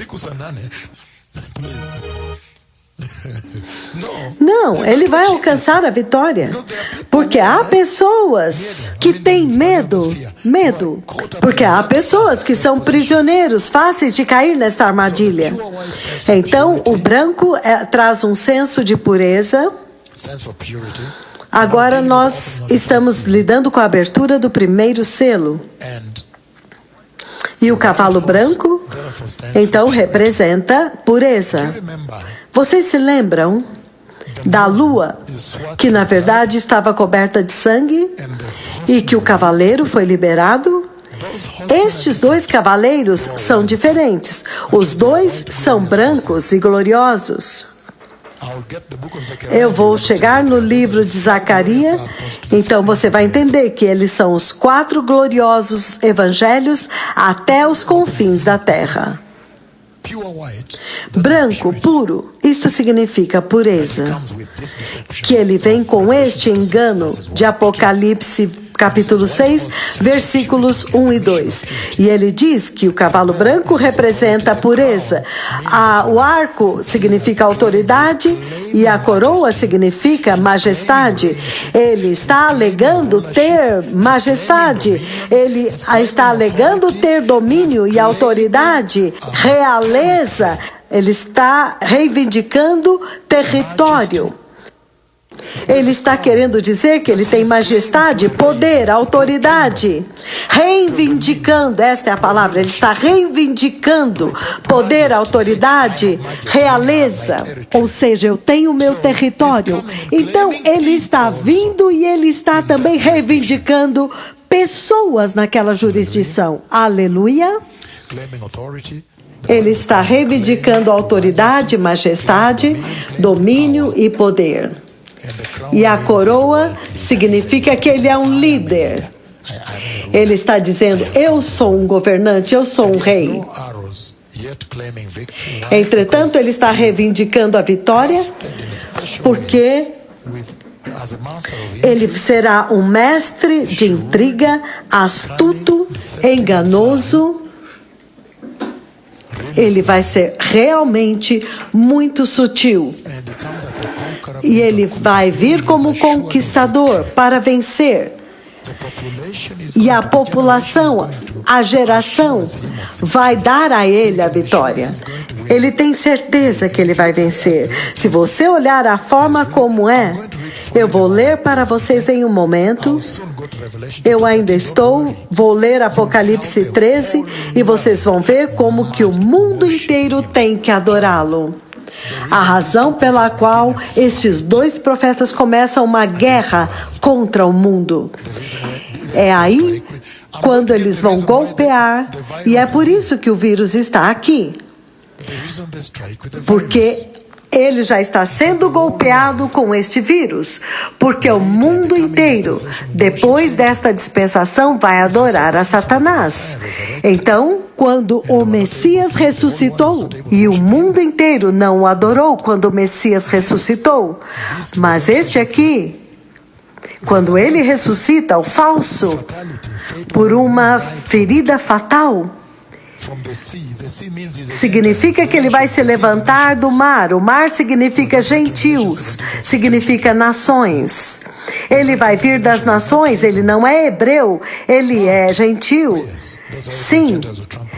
Não, ele vai alcançar a vitória. Porque há pessoas que têm medo. Porque há pessoas que são prisioneiros, fáceis de cair nesta armadilha. Então, o branco traz um senso de pureza. Agora nós estamos lidando com a abertura do primeiro selo. E o cavalo branco, então, representa pureza. Vocês se lembram da lua, que na verdade estava coberta de sangue, e que o cavaleiro foi liberado? Estes dois cavaleiros são diferentes. Os dois são brancos e gloriosos. Eu vou chegar no livro de Zacarias, então você vai entender que eles são os 4 gloriosos evangelhos até os confins da terra. Branco, puro, isto significa pureza. Que ele vem com este engano de Apocalipse capítulo 6, versículos 1 e 2. E ele diz que o cavalo branco representa a pureza. O arco significa autoridade e a coroa significa majestade. Ele está alegando ter majestade. Ele está alegando ter domínio e autoridade, realeza. Ele está reivindicando território. Ele está querendo dizer que ele tem majestade, poder, autoridade. Reivindicando, esta é a palavra, ele está reivindicando poder, autoridade, realeza. Ou seja, eu tenho o meu território. Então, ele está vindo e ele está também reivindicando pessoas naquela jurisdição. Aleluia. Ele está reivindicando autoridade, majestade, domínio e poder. E a coroa significa que ele é um líder. Ele está dizendo, eu sou um governante, eu sou um rei. Entretanto, ele está reivindicando a vitória, porque ele será um mestre de intriga, astuto, enganoso. Ele vai ser realmente muito sutil. E ele vai vir como conquistador para vencer. E a população, a geração, vai dar a ele a vitória. Ele tem certeza que ele vai vencer. Se você olhar a forma como é, eu vou ler para vocês em um momento. Eu ainda vou ler Apocalipse 13 e vocês vão ver como que o mundo inteiro tem que adorá-lo. A razão pela qual estes dois profetas começam uma guerra contra o mundo. É aí quando eles vão golpear, e é por isso que o vírus está aqui. Porque ele já está sendo golpeado com este vírus, porque o mundo inteiro, depois desta dispensação, vai adorar a Satanás. Então, quando o Messias ressuscitou, e o mundo inteiro não o adorou quando o Messias ressuscitou, mas este aqui, quando ele ressuscita, o falso, por uma ferida fatal, significa que ele vai se levantar do mar. O mar significa gentios, significa nações. Ele vai vir das nações, ele não é hebreu, ele é gentio. Sim,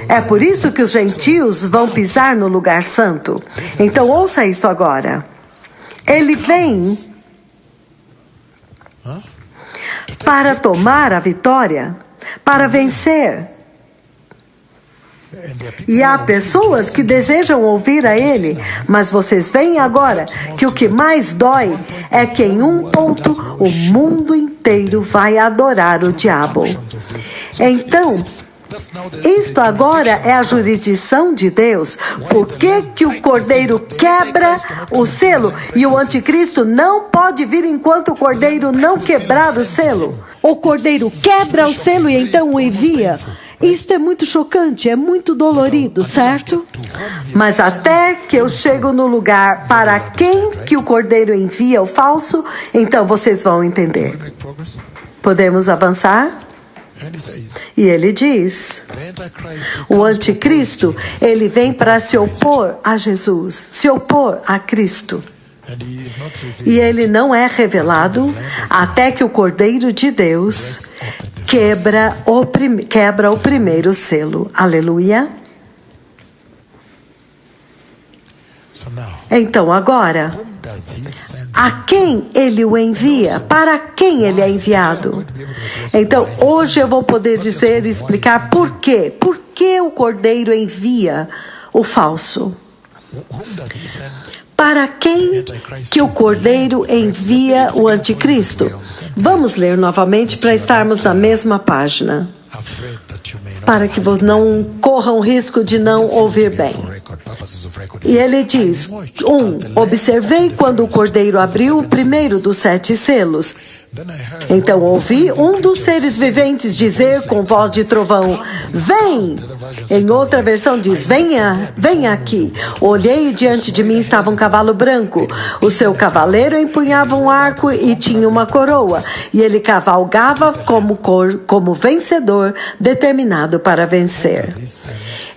é por isso que os gentios vão pisar no lugar santo. Então ouça isso agora. Ele vem para tomar a vitória, para vencer. E há pessoas que desejam ouvir a ele, mas vocês veem agora que o que mais dói é que em um ponto o mundo inteiro vai adorar o diabo. Então, isto agora é a jurisdição de Deus. Por que que o Cordeiro quebra o selo e o anticristo não pode vir enquanto o Cordeiro não quebrar o selo? O Cordeiro quebra o selo e então o envia. Isto é muito chocante, é muito dolorido, certo? Mas até que eu chego no lugar para quem que o Cordeiro envia o falso, então vocês vão entender. Podemos avançar? E ele diz, o anticristo, ele vem para se opor a Jesus, se opor a Cristo. E ele não é revelado até que o Cordeiro de Deus quebra o primeiro selo. Aleluia. Então agora, a quem ele o envia? Para quem ele é enviado? Então hoje eu vou poder dizer e explicar por quê. Por que o Cordeiro envia o falso? Para quem que o Cordeiro envia o anticristo? Vamos ler novamente para estarmos na mesma página, para que não corram o risco de não ouvir bem. E ele diz, 1. Observei quando o Cordeiro abriu o primeiro dos 7 selos. Então ouvi um dos seres viventes dizer com voz de trovão, vem! Em outra versão diz, venha, venha aqui. Olhei e diante de mim estava um cavalo branco. O seu cavaleiro empunhava um arco e tinha uma coroa. E ele cavalgava como vencedor, determinado para vencer.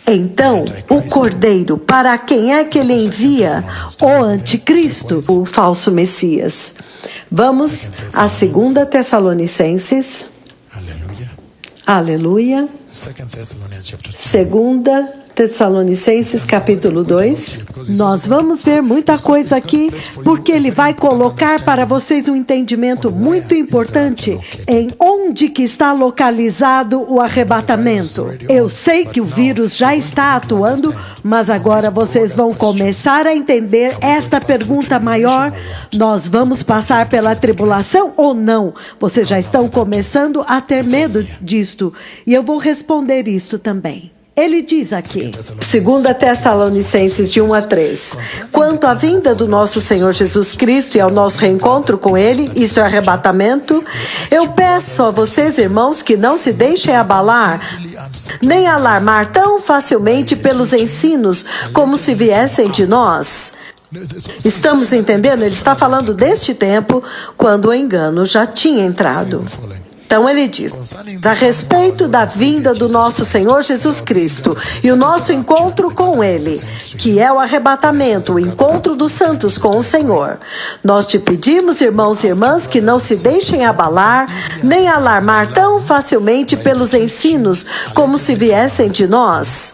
Então, o Cordeiro, para quem é que ele envia? O anticristo, o falso Messias. Vamos a 2 Tessalonicenses. Aleluia. 2 Tessalonicenses capítulo 2. Nós vamos ver muita coisa aqui, porque ele vai colocar para vocês um entendimento muito importante em onde que está localizado o arrebatamento. Eu sei que o vírus já está atuando, mas agora vocês vão começar a entender esta pergunta maior. Nós vamos passar pela tribulação ou não? Vocês já estão começando a ter medo disto, e eu vou responder isto também. Ele diz aqui, 2 Tessalonicenses de 1 a 3, quanto à vinda do nosso Senhor Jesus Cristo e ao nosso reencontro com Ele, isto é arrebatamento, eu peço a vocês, irmãos, que não se deixem abalar, nem alarmar tão facilmente pelos ensinos como se viessem de nós. Estamos entendendo? Ele está falando deste tempo, quando o engano já tinha entrado. Então ele diz, a respeito da vinda do nosso Senhor Jesus Cristo e o nosso encontro com Ele, que é o arrebatamento, o encontro dos santos com o Senhor. Nós te pedimos, irmãos e irmãs, que não se deixem abalar, nem alarmar tão facilmente pelos ensinos como se viessem de nós.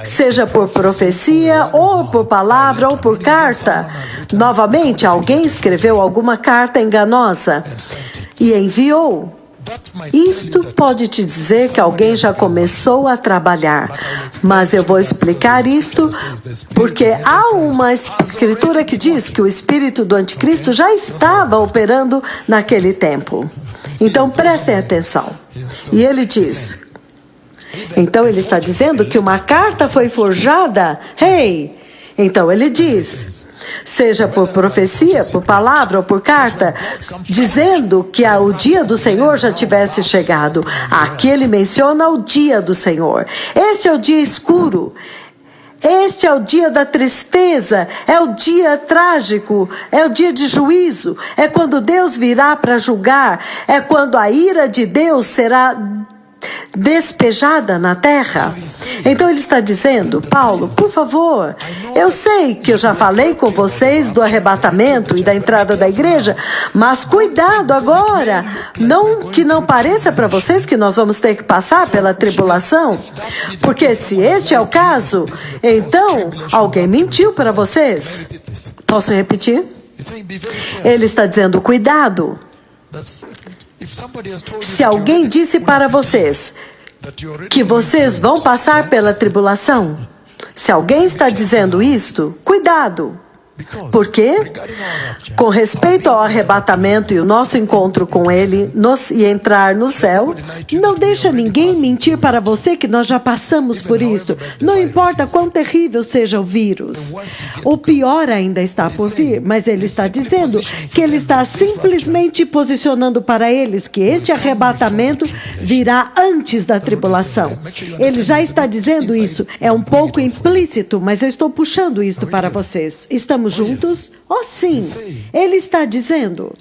Seja por profecia, ou por palavra, ou por carta. Novamente, alguém escreveu alguma carta enganosa e enviou. Isto pode te dizer que alguém já começou a trabalhar, mas eu vou explicar isto porque há uma escritura que diz que o espírito do anticristo já estava operando naquele tempo. Então prestem atenção. E ele diz, então ele está dizendo que uma carta foi forjada. Então ele diz, seja por profecia, por palavra ou por carta, dizendo que o dia do Senhor já tivesse chegado. Aqui ele menciona o dia do Senhor. Este é o dia escuro. Este é o dia da tristeza, é o dia trágico, é o dia de juízo, é quando Deus virá para julgar, é quando a ira de Deus será despejada na terra. Então ele está dizendo, Paulo, por favor, eu sei que eu já falei com vocês do arrebatamento e da entrada da igreja, mas cuidado agora, que não pareça para vocês que nós vamos ter que passar pela tribulação, porque se este é o caso, então alguém mentiu para vocês. Posso repetir? Ele está dizendo, cuidado. Se alguém disse para vocês que vocês vão passar pela tribulação, se alguém está dizendo isto, cuidado. Por quê? Com respeito ao arrebatamento e o nosso encontro com Ele e entrar no céu, não deixa ninguém mentir para você que nós já passamos por isso. Não importa quão terrível seja o vírus. O pior ainda está por vir, mas Ele está dizendo que Ele está simplesmente posicionando para eles que este arrebatamento virá antes da tribulação. Ele já está dizendo isso. É um pouco implícito, mas eu estou puxando isto para vocês. Estamos juntos? Oh, sim. Ele está dizendo.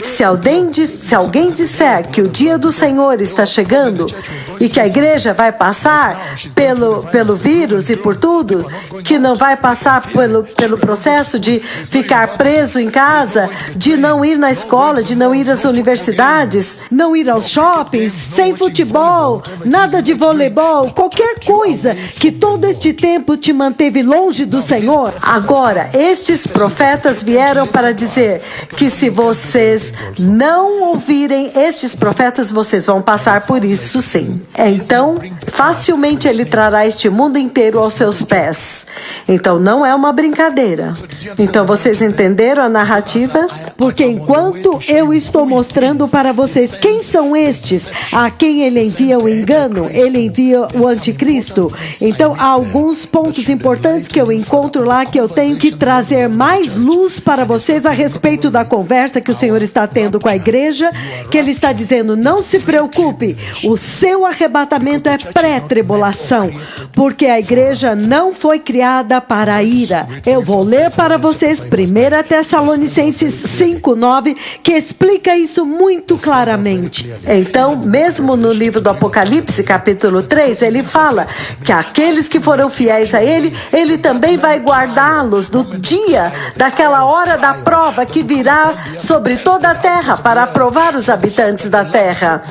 Se alguém disser que o dia do Senhor está chegando e que a igreja vai passar pelo vírus e por tudo, que não vai passar pelo processo de ficar preso em casa, de não ir na escola, de não ir às universidades, não ir aos shoppings, sem futebol, nada de voleibol, qualquer coisa que todo este tempo te manteve longe do Senhor. Agora, estes profetas vieram para dizer que se vocês não ouvirem estes profetas, vocês vão passar por isso sim. Então, facilmente ele trará este mundo inteiro aos seus pés. Então, não é uma brincadeira. Então, vocês entenderam a narrativa? Porque enquanto eu estou mostrando para vocês quem são estes, a quem ele envia o engano, ele envia o anticristo. Então, há alguns pontos importantes que eu encontro lá que eu tenho que trazer mais luz para vocês a respeito da conversa que o Senhor está tendo com a igreja, que Ele está dizendo, não se preocupe, o seu arrebatamento é pré-tribulação, porque a igreja não foi criada para a ira. Eu vou ler para vocês 1 Tessalonicenses 5:9, que explica isso muito claramente. Então, mesmo no livro do Apocalipse, capítulo 3, ele fala que aqueles que foram fiéis a Ele, Ele também vai guardá-los do dia, daquela hora da prova que virá sobre toda a terra para provar os habitantes da terra.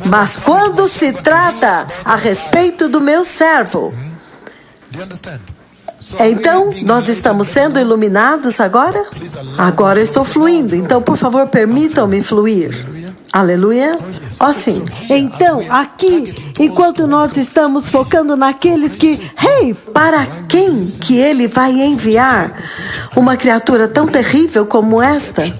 Mas quando se trata a respeito do meu servo, então nós estamos sendo iluminados agora? Agora eu estou fluindo, então por favor permitam-me fluir. Aleluia. Ó sim. Então, aqui, enquanto nós estamos focando naqueles que, para quem que ele vai enviar uma criatura tão terrível como esta?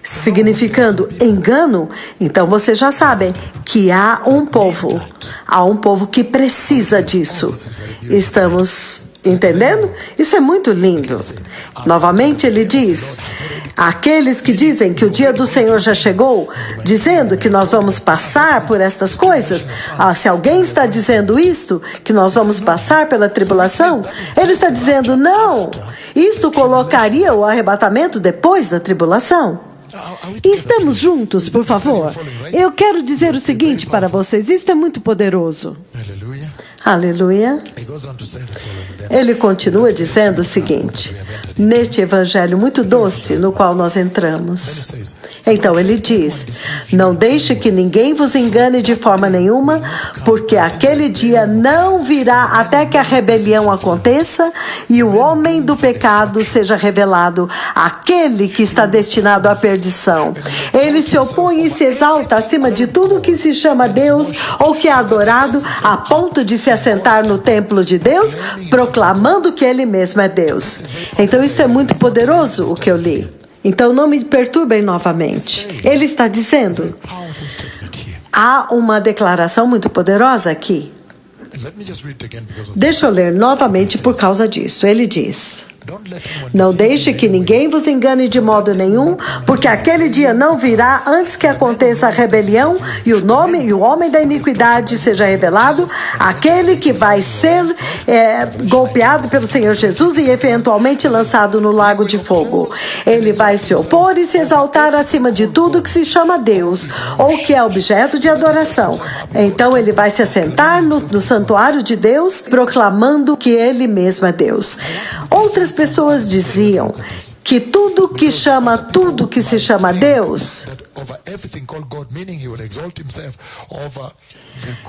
significando engano, então vocês já sabem que há um povo que precisa disso. Estamos entendendo? Isso é muito lindo. Novamente ele diz: aqueles que dizem que o dia do Senhor já chegou, dizendo que nós vamos passar por estas coisas, se alguém está dizendo isto, que nós vamos passar pela tribulação, ele está dizendo não. Isto colocaria o arrebatamento depois da tribulação. Estamos juntos, por favor. Eu quero dizer o seguinte para vocês, isto é muito poderoso. Aleluia. Ele continua dizendo o seguinte, neste evangelho muito doce no qual nós entramos. Então ele diz: não deixe que ninguém vos engane de forma nenhuma, porque aquele dia não virá até que a rebelião aconteça e o homem do pecado seja revelado, aquele que está destinado à perdição. Ele se opõe e se exalta acima de tudo que se chama Deus ou que é adorado, a ponto de se assentar no templo de Deus, proclamando que ele mesmo é Deus. Então isso é muito poderoso o que eu li. Então não me perturbem novamente. Ele está dizendo, há uma declaração muito poderosa aqui. Deixa eu ler novamente por causa disso. Ele diz: não deixe que ninguém vos engane de modo nenhum, porque aquele dia não virá antes que aconteça a rebelião e o homem da iniquidade seja revelado, aquele que vai ser golpeado pelo Senhor Jesus e eventualmente lançado no lago de fogo. Ele vai se opor e se exaltar acima de tudo que se chama Deus ou que é objeto de adoração. Então ele vai se assentar no santuário de Deus, proclamando que ele mesmo é Deus. Outras pessoas diziam que tudo que se chama Deus,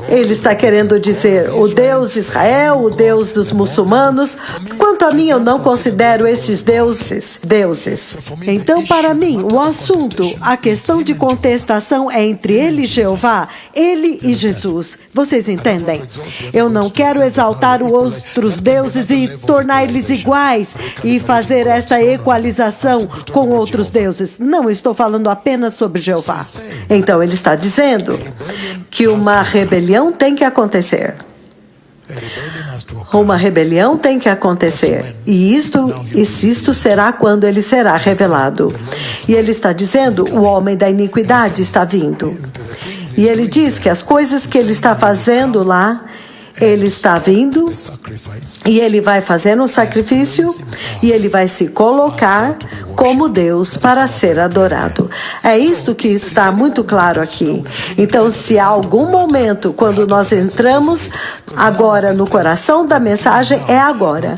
ele está querendo dizer o Deus de Israel, o Deus dos muçulmanos. Quanto a mim, eu não considero esses deuses. Então, para mim, o assunto, a questão de contestação é entre ele e Jeová, ele e Jesus. Vocês entendem? Eu não quero exaltar os outros deuses e tornar eles iguais e fazer essa equalização com outros deuses. Não estou falando apenas sobre Jeová. Então ele está dizendo que uma rebelião tem que acontecer. Uma rebelião tem que acontecer. E isto será quando ele será revelado. E ele está dizendo, o homem da iniquidade está vindo. E ele diz que as coisas que ele está fazendo lá, ele está vindo e ele vai fazer um sacrifício e ele vai se colocar como Deus para ser adorado. É isto que está muito claro aqui. Então, se há algum momento, quando nós entramos agora no coração da mensagem, é agora.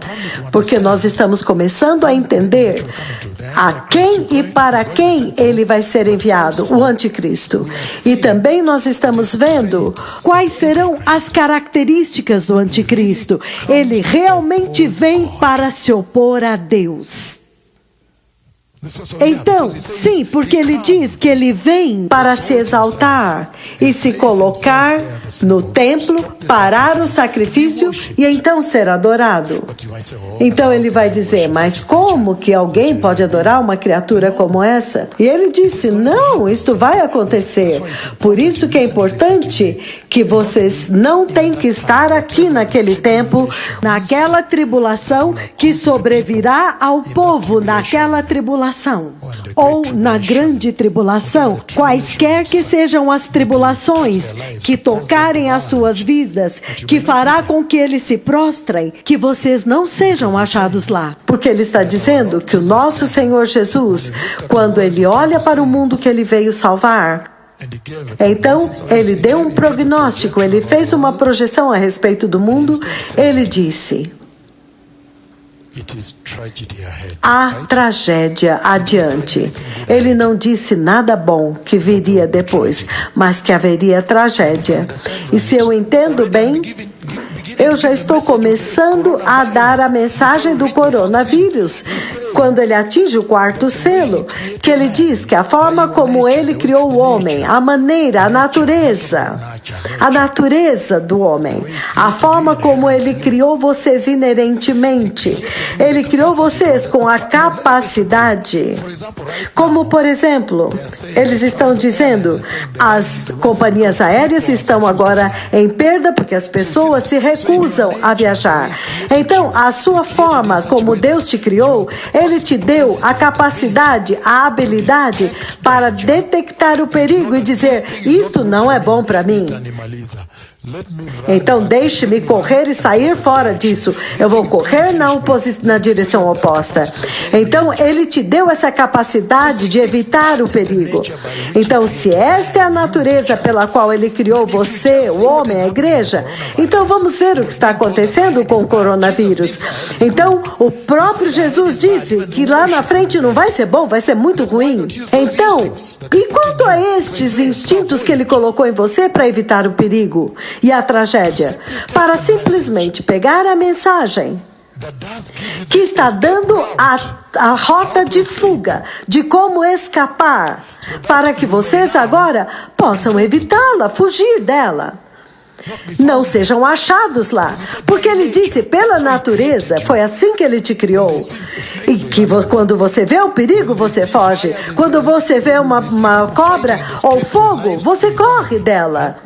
Porque nós estamos começando a entender a quem e para quem ele vai ser enviado, o anticristo. E também nós estamos vendo quais serão as características do anticristo. Ele realmente vem para se opor a Deus. Então, sim, porque ele diz que ele vem para se exaltar e se colocar no templo, parar o sacrifício e então ser adorado. Então ele vai dizer, mas como que alguém pode adorar uma criatura como essa? E ele disse, não, isto vai acontecer. Por isso que é importante que vocês não têm que estar aqui naquele tempo, naquela tribulação que sobrevirá ao povo naquela tribulação. Ou na grande tribulação, quaisquer que sejam as tribulações que tocarem as suas vidas, que fará com que eles se prostrem, que vocês não sejam achados lá. Porque ele está dizendo que o nosso Senhor Jesus, quando ele olha para o mundo que ele veio salvar, então ele deu um prognóstico, ele fez uma projeção a respeito do mundo, ele disse: há tragédia adiante. Ele não disse nada bom que viria depois, mas que haveria tragédia. E se eu entendo bem, eu já estou começando a dar a mensagem do coronavírus, quando ele atinge o quarto selo, que ele diz que a forma como ele criou o homem, a maneira, a natureza do homem, a forma como ele criou vocês inerentemente, ele criou vocês com a capacidade, como por exemplo, eles estão dizendo, as companhias aéreas estão agora em perda porque as pessoas se recusam a viajar. Então, a sua forma como Deus te criou, ele te deu a capacidade, a habilidade para detectar o perigo e dizer, isto não é bom para mim. Então deixe-me correr e sair fora disso. Eu vou correr na direção oposta. Então ele te deu essa capacidade de evitar o perigo. Então se esta é a natureza pela qual ele criou você, o homem, a igreja, então vamos ver o que está acontecendo com o coronavírus. Então o próprio Jesus disse que lá na frente não vai ser bom, vai ser muito ruim. Então, e quanto a estes instintos que ele colocou em você para evitar o perigo e a tragédia, para simplesmente pegar a mensagem que está dando a rota de fuga, de como escapar, para que vocês agora possam evitá-la, fugir dela. Não sejam achados lá, porque ele disse pela natureza, foi assim que ele te criou. E que quando você vê o perigo, você foge. Quando você vê uma cobra ou fogo, você corre dela.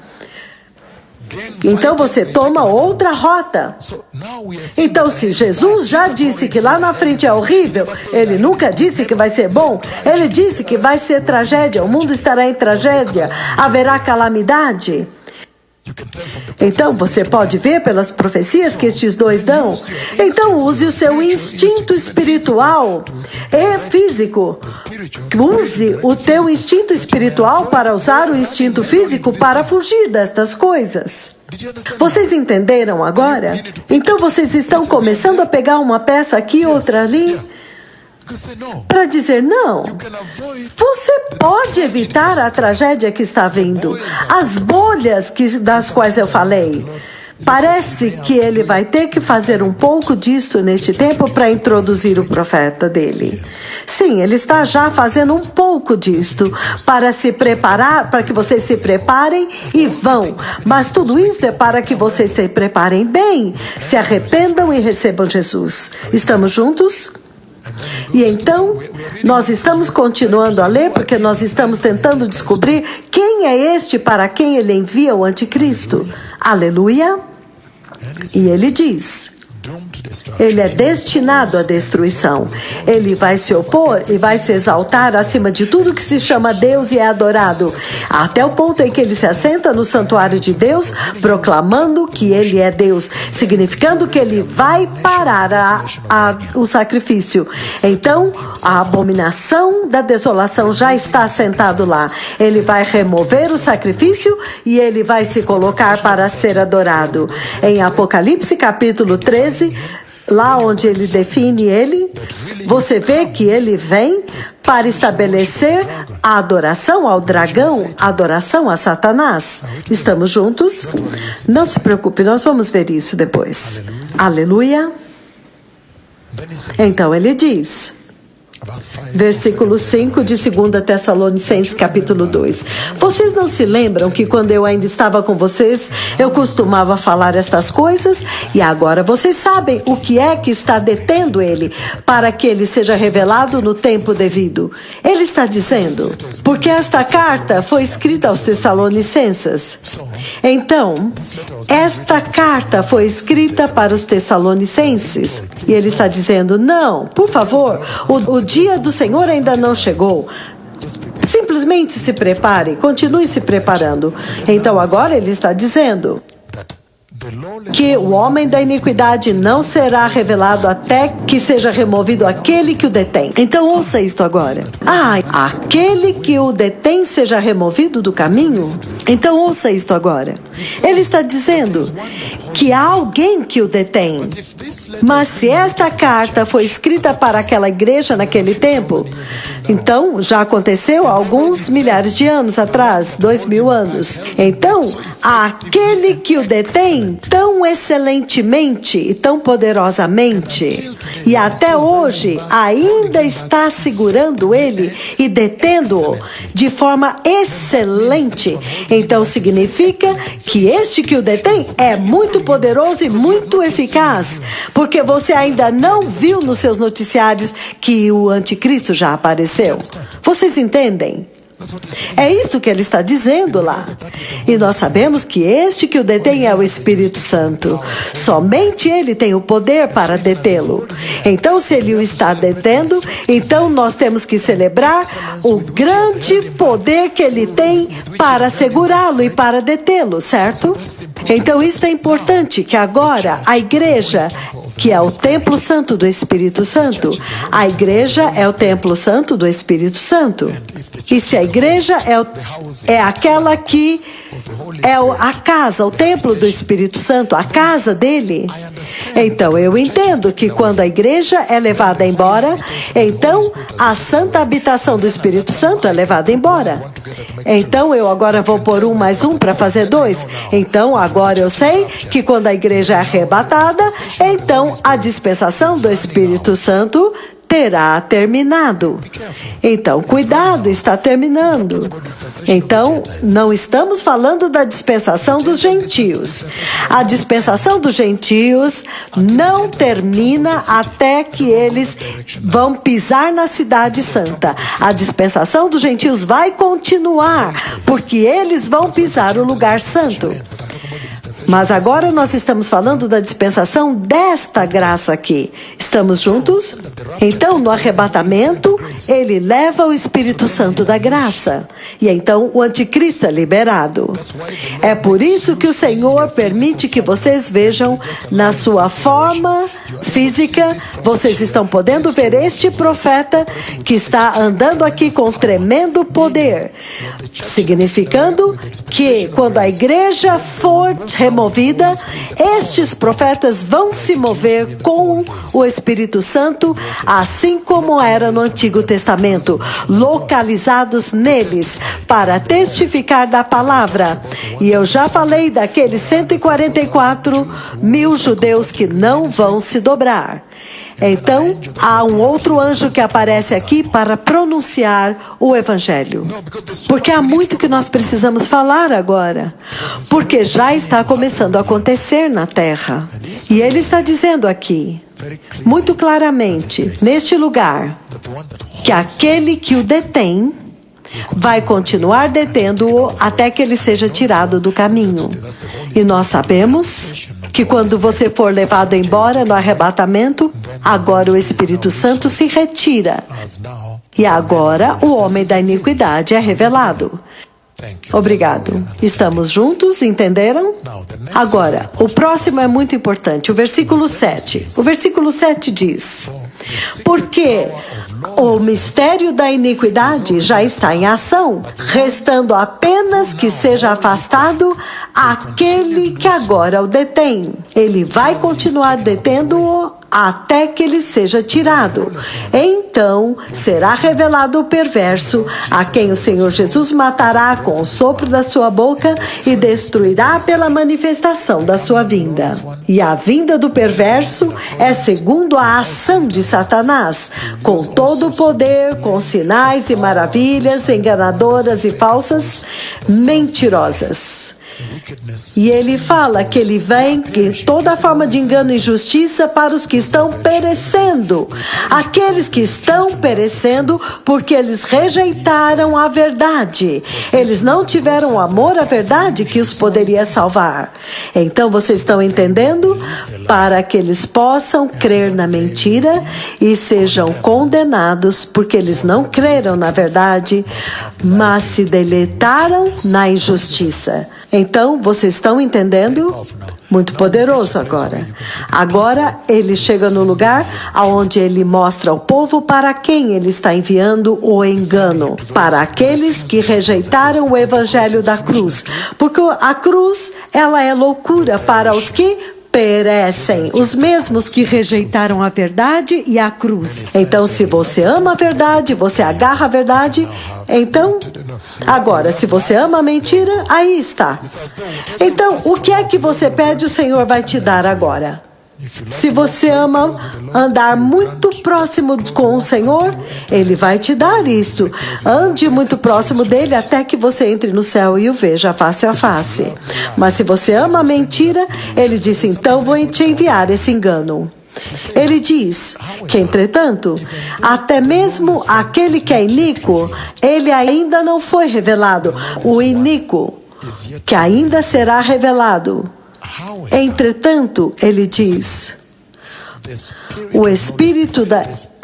Então você toma outra rota. Então se Jesus já disse que lá na frente é horrível, ele nunca disse que vai ser bom, ele disse que vai ser tragédia, o mundo estará em tragédia, haverá calamidade. Então você pode ver pelas profecias que estes dois dão. Então use o seu instinto espiritual e físico. Use o teu instinto espiritual para usar o instinto físico para fugir destas coisas. Vocês entenderam agora? Então vocês estão começando a pegar uma peça aqui, outra ali, para dizer não. Você pode evitar a tragédia que está vindo, as bolhas das quais eu falei. Parece que ele vai ter que fazer um pouco disso neste tempo para introduzir o profeta dele. Sim, ele está já fazendo um pouco disto para se preparar, para que vocês se preparem e vão. Mas tudo isso é para que vocês se preparem bem, se arrependam e recebam Jesus. Estamos juntos? E então, nós estamos continuando a ler porque nós estamos tentando descobrir quem é este para quem ele envia o anticristo. Aleluia! E ele diz, ele é destinado à destruição. Ele vai se opor e vai se exaltar acima de tudo que se chama Deus e é adorado, até o ponto em que ele se assenta no santuário de Deus, proclamando que ele é Deus, significando que ele vai parar o sacrifício. Então, a abominação da desolação já está assentado lá. Ele vai remover o sacrifício e ele vai se colocar para ser adorado. Em Apocalipse capítulo 13, lá onde ele define ele, você vê que ele vem para estabelecer a adoração ao dragão, a adoração a Satanás. Estamos juntos? Não se preocupe, nós vamos ver isso depois. Aleluia. Então ele diz, versículo 5 de 2 Tessalonicenses capítulo 2. Vocês não se lembram que quando eu ainda estava com vocês, eu costumava falar estas coisas? E agora vocês sabem o que é que está detendo ele, para que ele seja revelado no tempo devido. Ele está dizendo, porque esta carta foi escrita aos Tessalonicenses. Então, esta carta foi escrita para os Tessalonicenses. E ele está dizendo, não, por favor, o dia do Senhor ainda não chegou. Simplesmente se prepare, continue se preparando. Então agora ele está dizendo que o homem da iniquidade não será revelado até que seja removido aquele que o detém. Então ouça isto agora. Aquele que o detém seja removido do caminho? Então ouça isto agora. Ele está dizendo que há alguém que o detém. Mas se esta carta foi escrita para aquela igreja naquele tempo, então já aconteceu há alguns milhares de anos atrás, 2000 anos. Então, aquele que o detém detém tão excelentemente e tão poderosamente, e até hoje ainda está segurando ele e detendo-o de forma excelente, então significa que este que o detém é muito poderoso e muito eficaz, porque você ainda não viu nos seus noticiários que o anticristo já apareceu. Vocês entendem? É isso que ele está dizendo lá. E nós sabemos que este que o detém é o Espírito Santo. Somente ele tem o poder para detê-lo. Então, se ele o está detendo, então nós temos que celebrar o grande poder que ele tem para segurá-lo e para detê-lo, certo? Então, isso é importante, que agora a igreja, que é o templo santo do Espírito Santo, a igreja é o templo santo do Espírito Santo. E se a igreja é aquela que é a casa, o templo do Espírito Santo, a casa dele, então eu entendo que quando a igreja é levada embora, então a santa habitação do Espírito Santo é levada embora. Então eu agora vou pôr 1 mais 1 para fazer 2. Então agora eu sei que quando a igreja é arrebatada, então a dispensação do Espírito Santo terá terminado. Então, cuidado, está terminando. Então, não estamos falando da dispensação dos gentios. A dispensação dos gentios não termina até que eles vão pisar na cidade santa. A dispensação dos gentios vai continuar, porque eles vão pisar o lugar santo. Mas agora nós estamos falando da dispensação desta graça aqui. Estamos juntos? Então, no arrebatamento, ele leva o Espírito Santo da graça. E então o anticristo é liberado. É por isso que o Senhor permite que vocês vejam na sua forma física. Vocês estão podendo ver este profeta que está andando aqui com tremendo poder. Significando que quando a igreja for removida, estes profetas vão se mover com o Espírito Santo, assim como era no Antigo Testamento, localizados neles para testificar da palavra. E eu já falei daqueles 144 mil judeus que não vão se dobrar. Então, há um outro anjo que aparece aqui para pronunciar o Evangelho. Porque há muito que nós precisamos falar agora. Porque já está começando a acontecer na terra. E ele está dizendo aqui, muito claramente, neste lugar, que aquele que o detém vai continuar detendo-o até que ele seja tirado do caminho. E nós sabemos que quando você for levado embora no arrebatamento, agora o Espírito Santo se retira. E agora o homem da iniquidade é revelado. Obrigado. Estamos juntos, entenderam? Agora, o próximo é muito importante, o versículo 7. O versículo 7 diz: porque o mistério da iniquidade já está em ação, restando apenas que seja afastado aquele que agora o detém. Ele vai continuar detendo-o até que ele seja tirado. Então será revelado o perverso, a quem o Senhor Jesus matará com o sopro da sua boca e destruirá pela manifestação da sua vinda. E a vinda do perverso é segundo a ação de Satanás, com todo o poder, com sinais e maravilhas enganadoras e falsas, mentirosas. E ele fala que ele vem que toda forma de engano e injustiça para os que estão perecendo. Aqueles que estão perecendo porque eles rejeitaram a verdade. Eles não tiveram amor à verdade que os poderia salvar. Então vocês estão entendendo? Para que eles possam crer na mentira e sejam condenados porque eles não creram na verdade, mas se deleitaram na injustiça. Então, vocês estão entendendo? Muito poderoso agora. Agora, ele chega no lugar onde ele mostra ao povo para quem ele está enviando o engano. Para aqueles que rejeitaram o evangelho da cruz. Porque a cruz, ela é loucura para os que perecem, os mesmos que rejeitaram a verdade e a cruz. Então, se você ama a verdade, você agarra a verdade, então, agora, se você ama a mentira, aí está. Então, o que é que você pede, o Senhor vai te dar agora. Se você ama andar muito próximo com o Senhor, Ele vai te dar isto. Ande muito próximo dele até que você entre no céu e o veja face a face. Mas se você ama a mentira, Ele disse, então vou te enviar esse engano. Ele diz que, entretanto, até mesmo aquele que é iníquo, ele ainda não foi revelado. O iníquo, que ainda será revelado. Entretanto, ele diz, o Espírito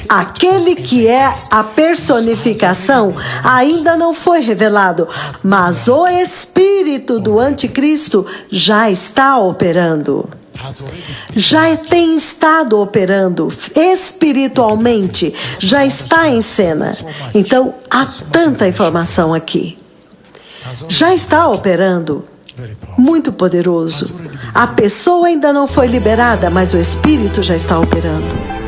aquele que é a personificação ainda não foi revelado, mas o Espírito do Anticristo já está operando. Já tem estado operando espiritualmente, já está em cena. Então, há tanta informação aqui. Já está operando. Muito poderoso. A pessoa ainda não foi liberada, mas o Espírito já está operando.